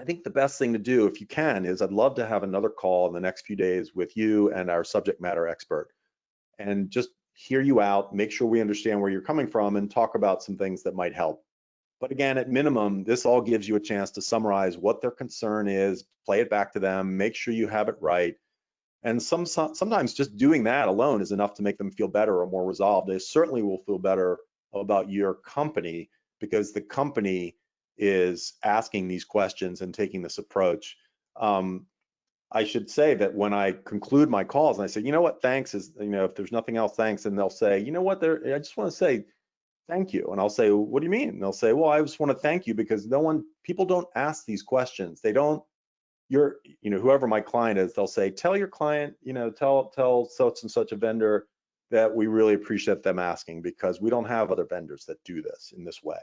I think the best thing to do, if you can, is I'd love to have another call in the next few days with you and our subject matter expert, and just hear you out, make sure we understand where you're coming from, and talk about some things that might help. But again, at minimum, this all gives you a chance to summarize what their concern is, play it back to them, make sure you have it right. And sometimes just doing that alone is enough to make them feel better or more resolved. They certainly will feel better about your company, because the company is asking these questions and taking this approach. I should say that when I conclude my calls and I say, you know what, thanks is, if there's nothing else, thanks, and they'll say, you know what, I just want to say thank you. And I'll say, what do you mean? And they'll say, well, I just want to thank you because people don't ask these questions. They don't, whoever my client is, they'll say, tell your client, tell such and such a vendor that we really appreciate them asking, because we don't have other vendors that do this in this way.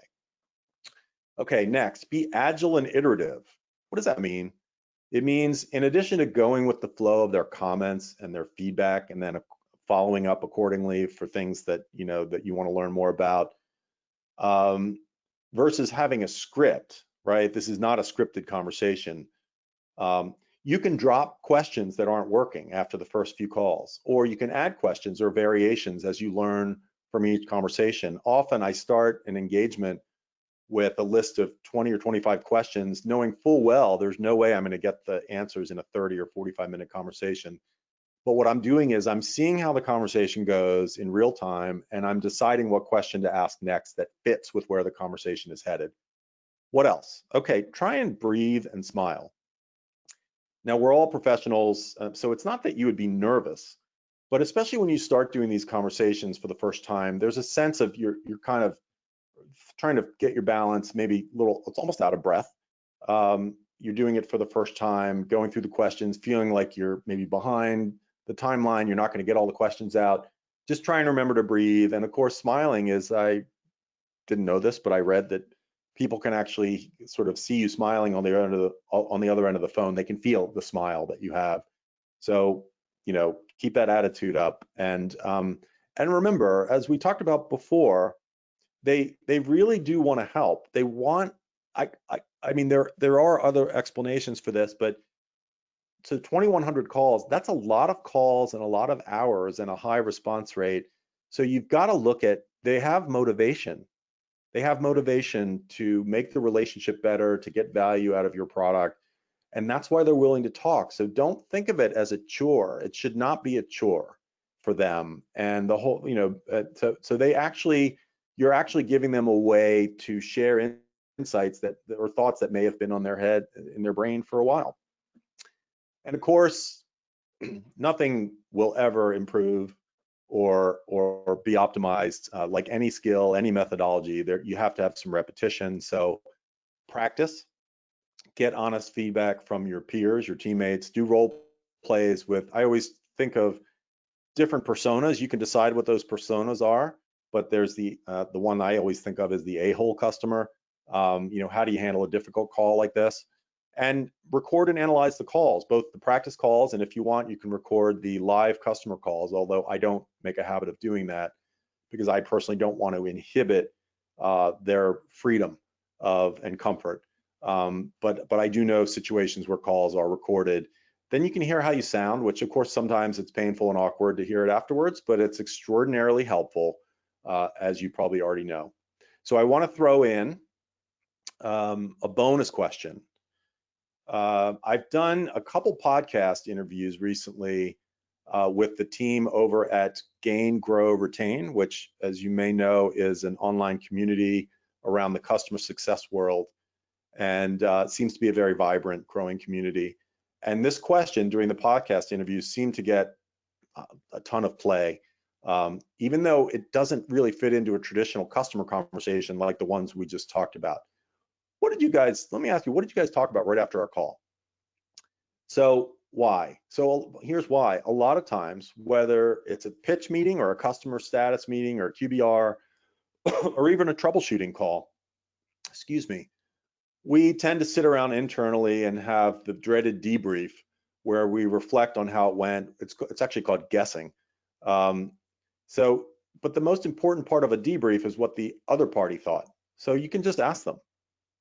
Okay, next, be agile and iterative. What does that mean? It means, in addition to going with the flow of their comments and their feedback, and then following up accordingly for things that that you want to learn more about, versus having a script, right? This is not a scripted conversation. You can drop questions that aren't working after the first few calls, or you can add questions or variations as you learn from each conversation. Often I start an engagement with a list of 20 or 25 questions, knowing full well there's no way I'm going to get the answers in a 30 or 45-minute conversation. But what I'm doing is I'm seeing how the conversation goes in real time, and I'm deciding what question to ask next that fits with where the conversation is headed. What else? Okay, try and breathe and smile. Now, we're all professionals, so it's not that you would be nervous, but especially when you start doing these conversations for the first time, there's a sense of you're kind of trying to get your balance, maybe it's almost out of breath. You're doing it for the first time, going through the questions, feeling like you're maybe behind the timeline, you're not going to get all the questions out. Just try and remember to breathe. And of course, smiling is, I didn't know this, but I read that people can actually sort of see you smiling on the other end of the phone. They can feel the smile that you have. So, keep that attitude up. And remember, as we talked about before, they really do want to help. They want, I mean, there are other explanations for this, but to 2,100 calls, that's a lot of calls and a lot of hours and a high response rate. So you've got to look at, they have motivation. They have motivation to make the relationship better, to get value out of your product. And that's why they're willing to talk. So don't think of it as a chore. It should not be a chore for them. And the whole, so you're actually giving them a way to share insights or thoughts that may have been on their head, in their brain for a while. And of course, nothing will ever improve or be optimized like any skill, any methodology. You have to have some repetition. So practice, get honest feedback from your peers, your teammates, do role plays with, I always think of different personas. You can decide what those personas are, but there's the one I always think of as the a-hole customer. How do you handle a difficult call like this? And record and analyze the calls, both the practice calls, and if you want, you can record the live customer calls, although I don't make a habit of doing that because I personally don't want to inhibit their freedom and comfort. But I do know situations where calls are recorded. Then you can hear how you sound, which of course sometimes it's painful and awkward to hear it afterwards, but it's extraordinarily helpful, as you probably already know. So I want to throw in a bonus question. I've done a couple podcast interviews recently with the team over at Gain, Grow, Retain, which, as you may know, is an online community around the customer success world, and seems to be a very vibrant, growing community. And this question during the podcast interviews seemed to get a ton of play, even though it doesn't really fit into a traditional customer conversation like the ones we just talked about. Let me ask you, what did you guys talk about right after our call? So Why? So here's why. A lot of times, whether it's a pitch meeting or a customer status meeting or a QBR or even a troubleshooting call, excuse me, we tend to sit around internally and have the dreaded debrief where we reflect on how it went. It's actually called guessing. Um, but the most important part of a debrief is what the other party thought. So you can just ask them.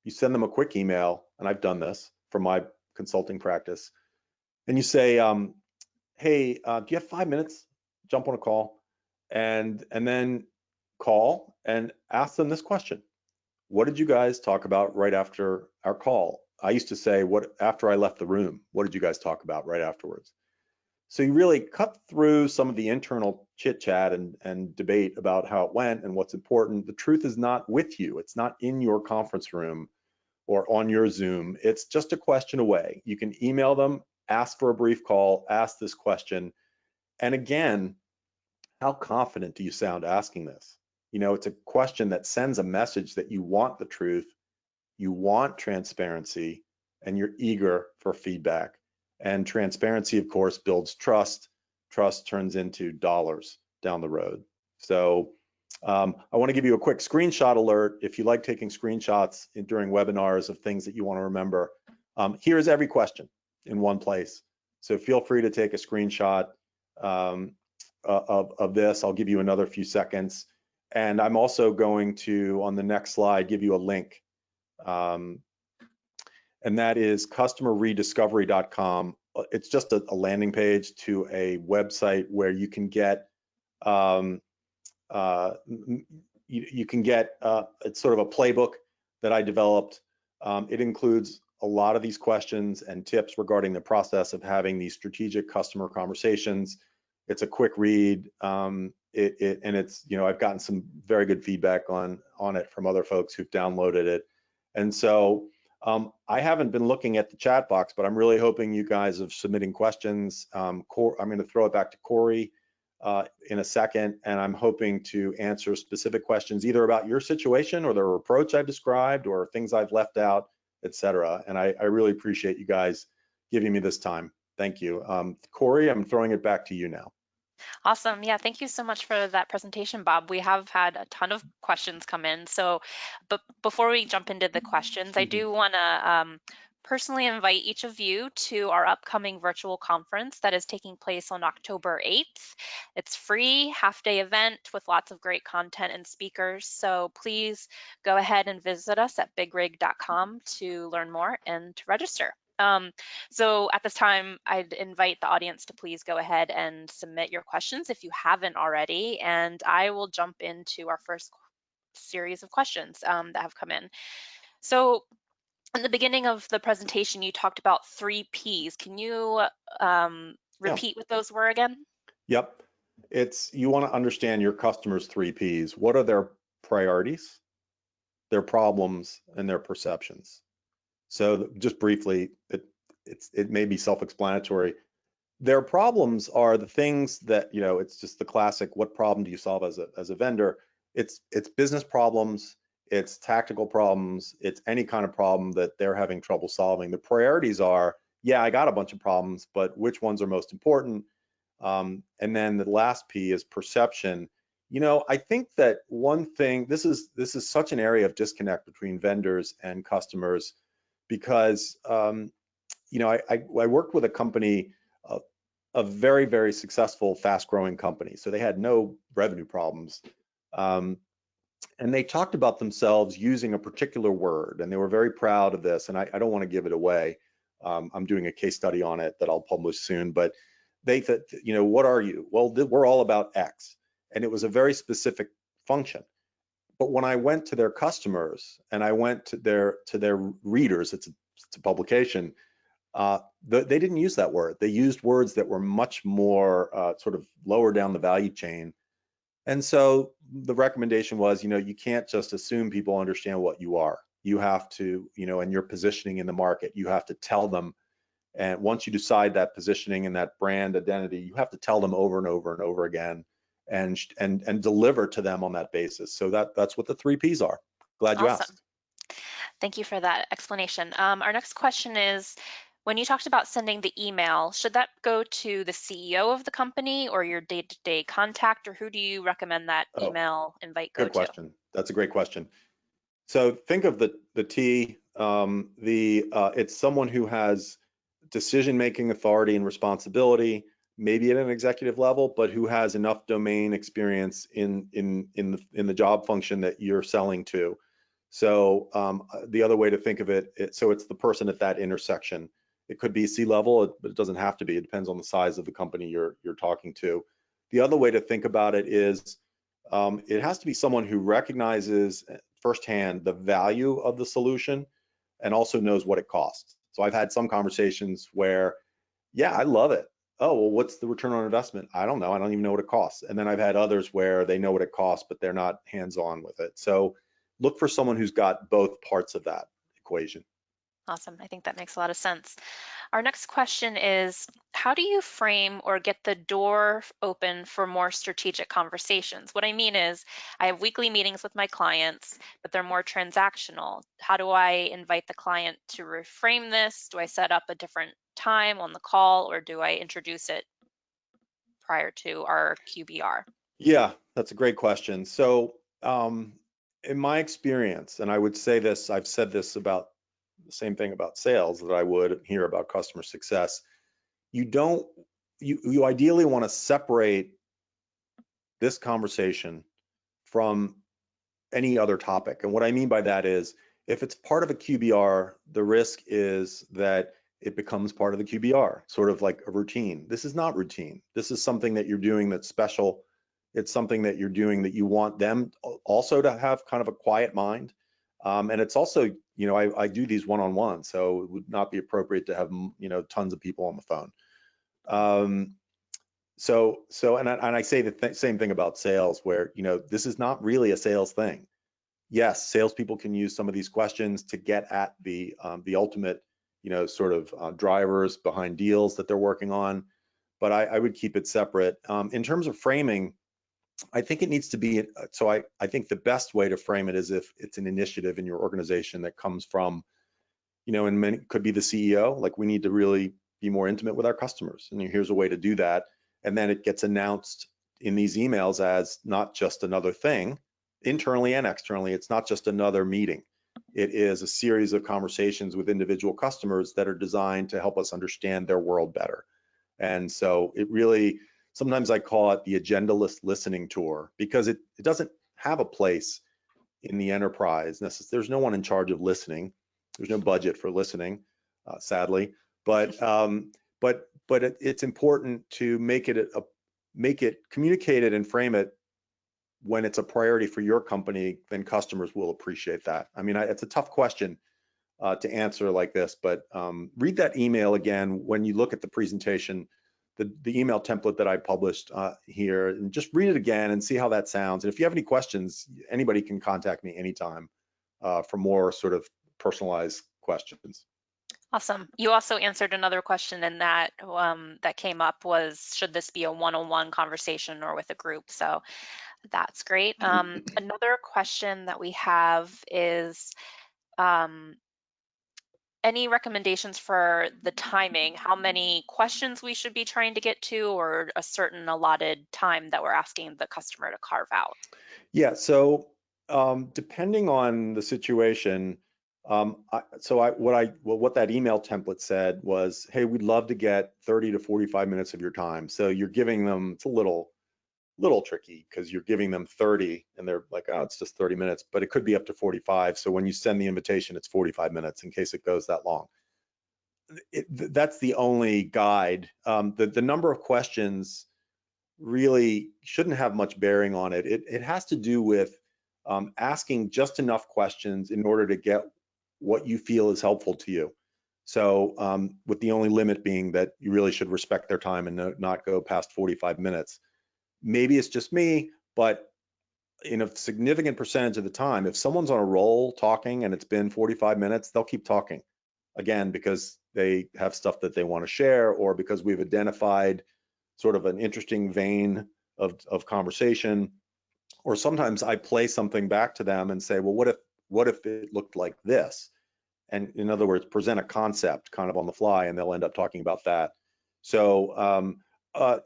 You send them a quick email, and I've done this for my consulting practice, and you say, hey, do you have 5 minutes? Jump on a call, and then call and ask them this question. What did you guys talk about right after our call? I used to say, what after I left the room, what did you guys talk about right afterwards? So you really cut through some of the internal chit chat and debate about how it went and what's important. The truth is not with you. It's not in your conference room or on your Zoom. It's just a question away. You can email them, ask for a brief call, ask this question. And again, how confident do you sound asking this? You know, it's a question that sends a message that you want the truth, you want transparency, and you're eager for feedback. And transparency, of course, builds trust. Trust turns into dollars down the road. So I want to give you a quick screenshot alert. If you like taking screenshots during webinars of things that you want to remember, here's every question in one place. So feel free to take a screenshot of this. I'll give you another few seconds. And I'm also going to, on the next slide, give you a link. And that is customerrediscovery.com. It's just a landing page to a website where you can get it's sort of a playbook that I developed. It includes a lot of these questions and tips regarding the process of having these strategic customer conversations. It's a quick read, and it's, you know, I've gotten some very good feedback on it from other folks who've downloaded it. And so I haven't been looking at the chat box, but I'm really hoping you guys are submitting questions. I'm going to throw it back to Corey in a second, and I'm hoping to answer specific questions either about your situation or the approach I've described or things I've left out, etc. And I really appreciate you guys giving me this time. Thank you. Corey, I'm throwing it back to you now. Awesome. Yeah, thank you so much for that presentation, Bob. We have had a ton of questions come in. So, but before we jump into the questions, I do want to personally invite each of you to our upcoming virtual conference that is taking place on October 8th. It's free, half-day event with lots of great content and speakers. So please go ahead and visit us at bigrig.com to learn more and to register. So at this time, I'd invite the audience to please go ahead and submit your questions if you haven't already, and I will jump into our first series of questions that have come in. So in the beginning of the presentation, you talked about 3 Ps. Can you repeat what those were again? Yep. You want to understand your customers' 3 Ps. What are their priorities, their problems, and their perceptions? So just briefly, it may be self-explanatory. Their problems are the things that, you know, it's just the classic, what problem do you solve as a vendor? It's business problems, it's tactical problems, it's any kind of problem that they're having trouble solving. The priorities are, yeah, I got a bunch of problems, but which ones are most important? And then the last P is perception. You know, I think that one thing, this is such an area of disconnect between vendors and customers, because you know, I worked with a company, a very, very successful, fast-growing company. So they had no revenue problems. And they talked about themselves using a particular word, and they were very proud of this. And I don't want to give it away. I'm doing a case study on it that I'll publish soon. But they thought, you know, what are you? Well, we're all about X. And it was a very specific function. But when I went to their customers and I went to their readers, it's a publication, they didn't use that word. They used words that were much more sort of lower down the value chain. And so the recommendation was, you know, you can't just assume people understand what you are. You have to, you know, and your positioning in the market, you have to tell them. And once you decide that positioning and that brand identity, you have to tell them over and over and over again, and deliver to them on that basis. So that's what the 3 Ps are. Glad you Awesome. asked. Thank you for that explanation. Our next question is, When you talked about sending the email, should that go to the CEO of the company or your day-to-day contact, or who do you recommend that Oh, email invite go good to? question. That's a great question. So think of the T, it's someone who has decision-making authority and responsibility, maybe at an executive level, but who has enough domain experience in the job function that you're selling to. So the other way to think of it, so it's the person at that intersection. It could be C-level, but it doesn't have to be. It depends on the size of the company you're talking to. The other way to think about it is it has to be someone who recognizes firsthand the value of the solution and also knows what it costs. So I've had some conversations where, yeah, I love it. Oh, well, what's the return on investment? I don't know. I don't even know what it costs. And then I've had others where they know what it costs, but they're not hands-on with it. So look for someone who's got both parts of that equation. Awesome. I think that makes a lot of sense. Our next question is, how do you frame or get the door open for more strategic conversations? What I mean is, I have weekly meetings with my clients, but they're more transactional. How do I invite the client to reframe this? Do I set up a different time on the call, or do I introduce it prior to our QBR? Yeah, that's a great question. So in my experience, and I would say this, I've said this about the same thing about sales that I would here about customer success. You don't, you ideally want to separate this conversation from any other topic. And what I mean by that is if it's part of a QBR, the risk is that it becomes part of the QBR, sort of like a routine. This is not routine. This is something that you're doing that's special. It's something that you're doing that you want them also to have kind of a quiet mind. And it's also, I do these one-on-one, so it would not be appropriate to have, tons of people on the phone. And I say the same thing about sales, where this is not really a sales thing. Yes, salespeople can use some of these questions to get at the ultimate, sort of drivers behind deals that they're working on, but I would keep it separate. In terms of framing, I think it needs to be. So I think the best way to frame it is if it's an initiative in your organization that comes from, and many could be the CEO. Like, we need to really be more intimate with our customers, and here's a way to do that. And then it gets announced in these emails as not just another thing, internally and externally. It's not just another meeting. It is a series of conversations with individual customers that are designed to help us understand their world better. And so it really, sometimes I call it the agendaless listening tour, because it doesn't have a place in the enterprise. There's no one in charge of listening. There's no budget for listening, sadly. But it's important to make it communicate it and frame it when it's a priority for your company. Then customers will appreciate that. I mean, it's a tough question to answer like this, but read that email again when you look at the presentation, the email template that I published here, and just read it again and see how that sounds. And if you have any questions, anybody can contact me anytime for more sort of personalized questions. Awesome. You also answered another question in that that came up was, should this be a one-on-one conversation or with a group? So that's great. Another question that we have is, any recommendations for the timing, how many questions we should be trying to get to, or a certain allotted time that we're asking the customer to carve out? Yeah, so depending on the situation, what that email template said was, hey, we'd love to get 30 to 45 minutes of your time. So you're giving them, it's a little tricky, because you're giving them 30 and they're like, oh, it's just 30 minutes, but it could be up to 45. So when you send the invitation, it's 45 minutes in case it goes that long. That's the only guide. The number of questions really shouldn't have much bearing on it. It has to do with asking just enough questions in order to get what you feel is helpful to you. So with the only limit being that you really should respect their time and not go past 45 minutes. Maybe it's just me, but in a significant percentage of the time, if someone's on a roll talking and it's been 45 minutes, they'll keep talking. Again, because they have stuff that they want to share, or because we've identified sort of an interesting vein of conversation. Or sometimes I play something back to them and say, well, what if it looked like this? and in other words, present a concept kind of on the fly, and they'll end up talking about that. So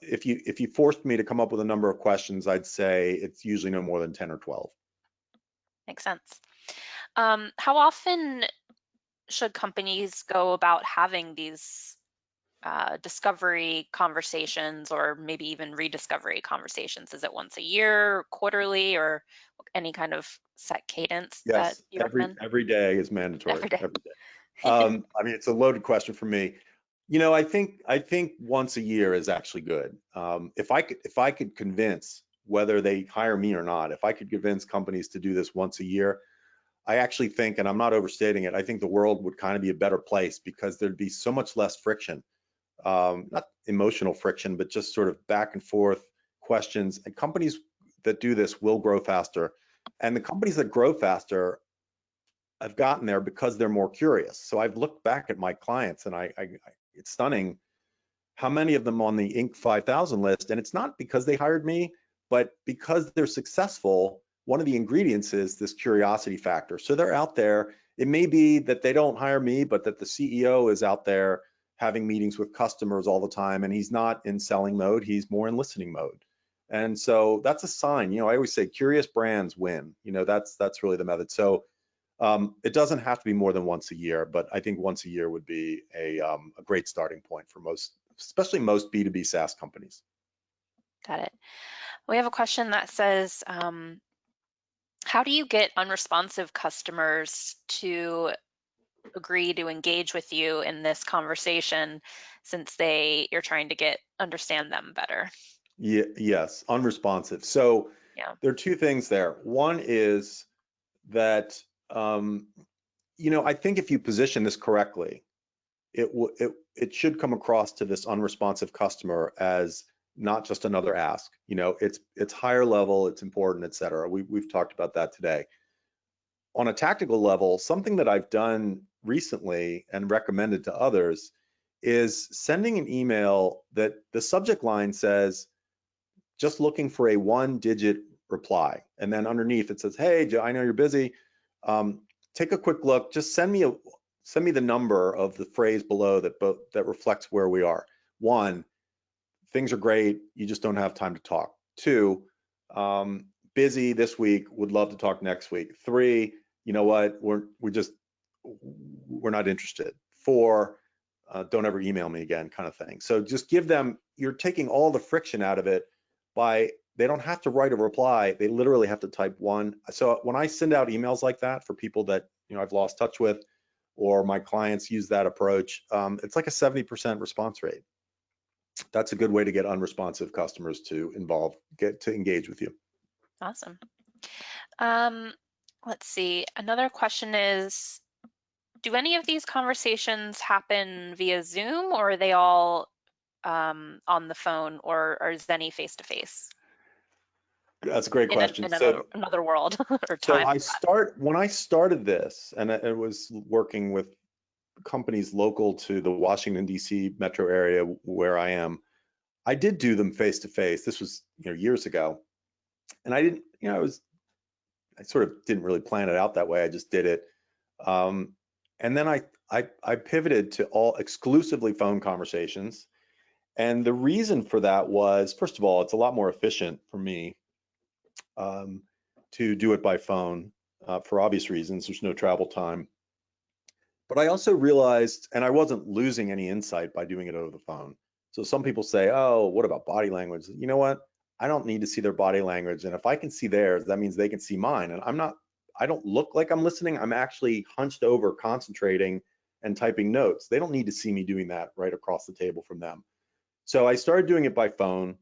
if you forced me to come up with a number of questions, I'd say it's usually no more than 10 or 12. Makes sense. How often should companies go about having these discovery conversations, or maybe even rediscovery conversations? Is it once a year, quarterly, or any kind of set cadence that Yes, you recommend? every day is mandatory. Every day. Every day. I mean, it's a loaded question for me. I think once a year is actually good. If I could convince, whether they hire me or not, if I could convince companies to do this once a year, I actually think, and I'm not overstating it, I think the world would kind of be a better place, because there'd be so much less friction, not emotional friction, but just sort of back and forth questions. And companies that do this will grow faster. And the companies that grow faster have gotten there because they're more curious. So I've looked back at my clients, and it's stunning how many of them on the Inc. 5000 list, and it's not because they hired me, but because they're successful. One of the ingredients is this curiosity factor. So they're out there. It may be that they don't hire me, but that the CEO is out there having meetings with customers all the time, and he's not in selling mode, he's more in listening mode. And so that's a sign. I always say curious brands win. That's really the method. So it doesn't have to be more than once a year, but I think once a year would be a great starting point for most, especially most B2B SaaS companies. Got it. We have a question that says, how do you get unresponsive customers to agree to engage with you in this conversation, since you're trying to understand them better? Yes, unresponsive. So Yeah. there are two things there. One is that I think if you position this correctly, it should come across to this unresponsive customer as not just another ask. It's higher level, it's important, et cetera. We've talked about that today. On a tactical level, something that I've done recently and recommended to others is sending an email that the subject line says, just looking for a 1-digit reply. And then underneath it says, hey, Joe, I know you're busy. Take a quick look. Just send me the number of the phrase below that reflects where we are. 1, things are great, you just don't have time to talk. 2, busy this week, would love to talk next week. 3, you know what, we're not interested. 4, don't ever email me again, kind of thing. So just give them, you're taking all the friction out of it by, they don't have to write a reply, they literally have to type 1. So when I send out emails like that for people that I've lost touch with, or my clients use that approach, it's like a 70% response rate. That's a good way to get unresponsive customers to engage with you. Awesome. Let's see. Another question is, do any of these conversations happen via Zoom, or are they all on the phone, or Zenny face-to-face? That's a great question. In another world or time. When I started this, and it was working with companies local to the Washington, D.C. metro area where I am, I did do them face to face. This was years ago, and I didn't, I sort of didn't really plan it out that way. I just did it, and then I pivoted to all exclusively phone conversations. And the reason for that was, first of all, it's a lot more efficient for me to do it by phone for obvious reasons. There's no travel time. But I also realized, and I wasn't losing any insight by doing it over the phone. So some people say, oh, what about body language? You know what? I don't need to see their body language. And if I can see theirs, that means they can see mine. And I don't look like I'm listening. I'm actually hunched over, concentrating and typing notes. They don't need to see me doing that right across the table from them. So I started doing it by phone,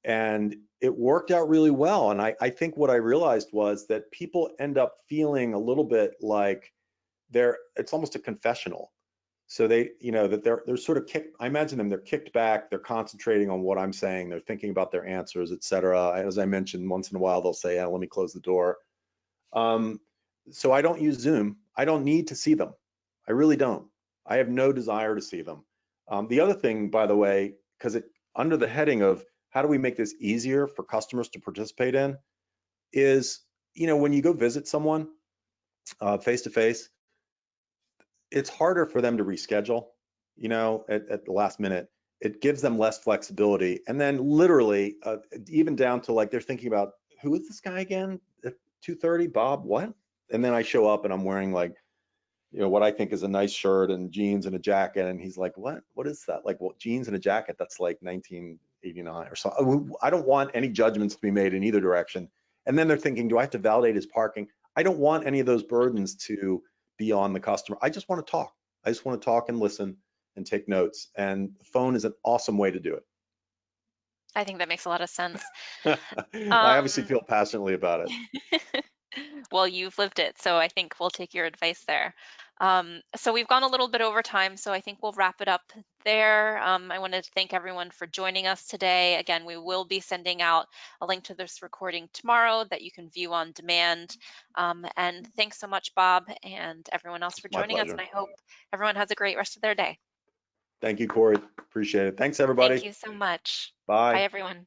and it worked out really well. And I think what I realized was that people end up feeling a little bit like it's almost a confessional. So that they're sort of kicked, I imagine them, they're kicked back, they're concentrating on what I'm saying, they're thinking about their answers, et cetera. As I mentioned, once in a while they'll say, let me close the door. So I don't use Zoom. I don't need to see them. I really don't. I have no desire to see them. The other thing, by the way, because under the heading of how do we make this easier for customers to participate in, is when you go visit someone face to face, it's harder for them to reschedule, at the last minute. It gives them less flexibility. And then literally, even down to like they're thinking about, who is this guy again at 2:30? Bob, what? And then I show up and I'm wearing like, what I think is a nice shirt and jeans and a jacket. And he's like, what? What is that? Like, well, jeans and a jacket, that's like 1989 or so. I don't want any judgments to be made in either direction. And then they're thinking, do I have to validate his parking? I don't want any of those burdens to be on the customer. I just want to talk. I just want to talk and listen and take notes. And the phone is an awesome way to do I think that makes a lot of sense. it. I obviously Um, feel passionately about it. well, you've lived it, so I think we'll take your advice there. So we've gone a little bit over time, so I think we'll wrap it up there. I wanted to thank everyone for joining us today. Again, we will be sending out a link to this recording tomorrow that you can view on demand. And thanks so much, Bob, and everyone else for My joining us. And pleasure. I hope everyone has a great rest of their day. Thank you, Corey. Appreciate it. Thanks, Thank everybody. you so much. Bye, Bye. everyone.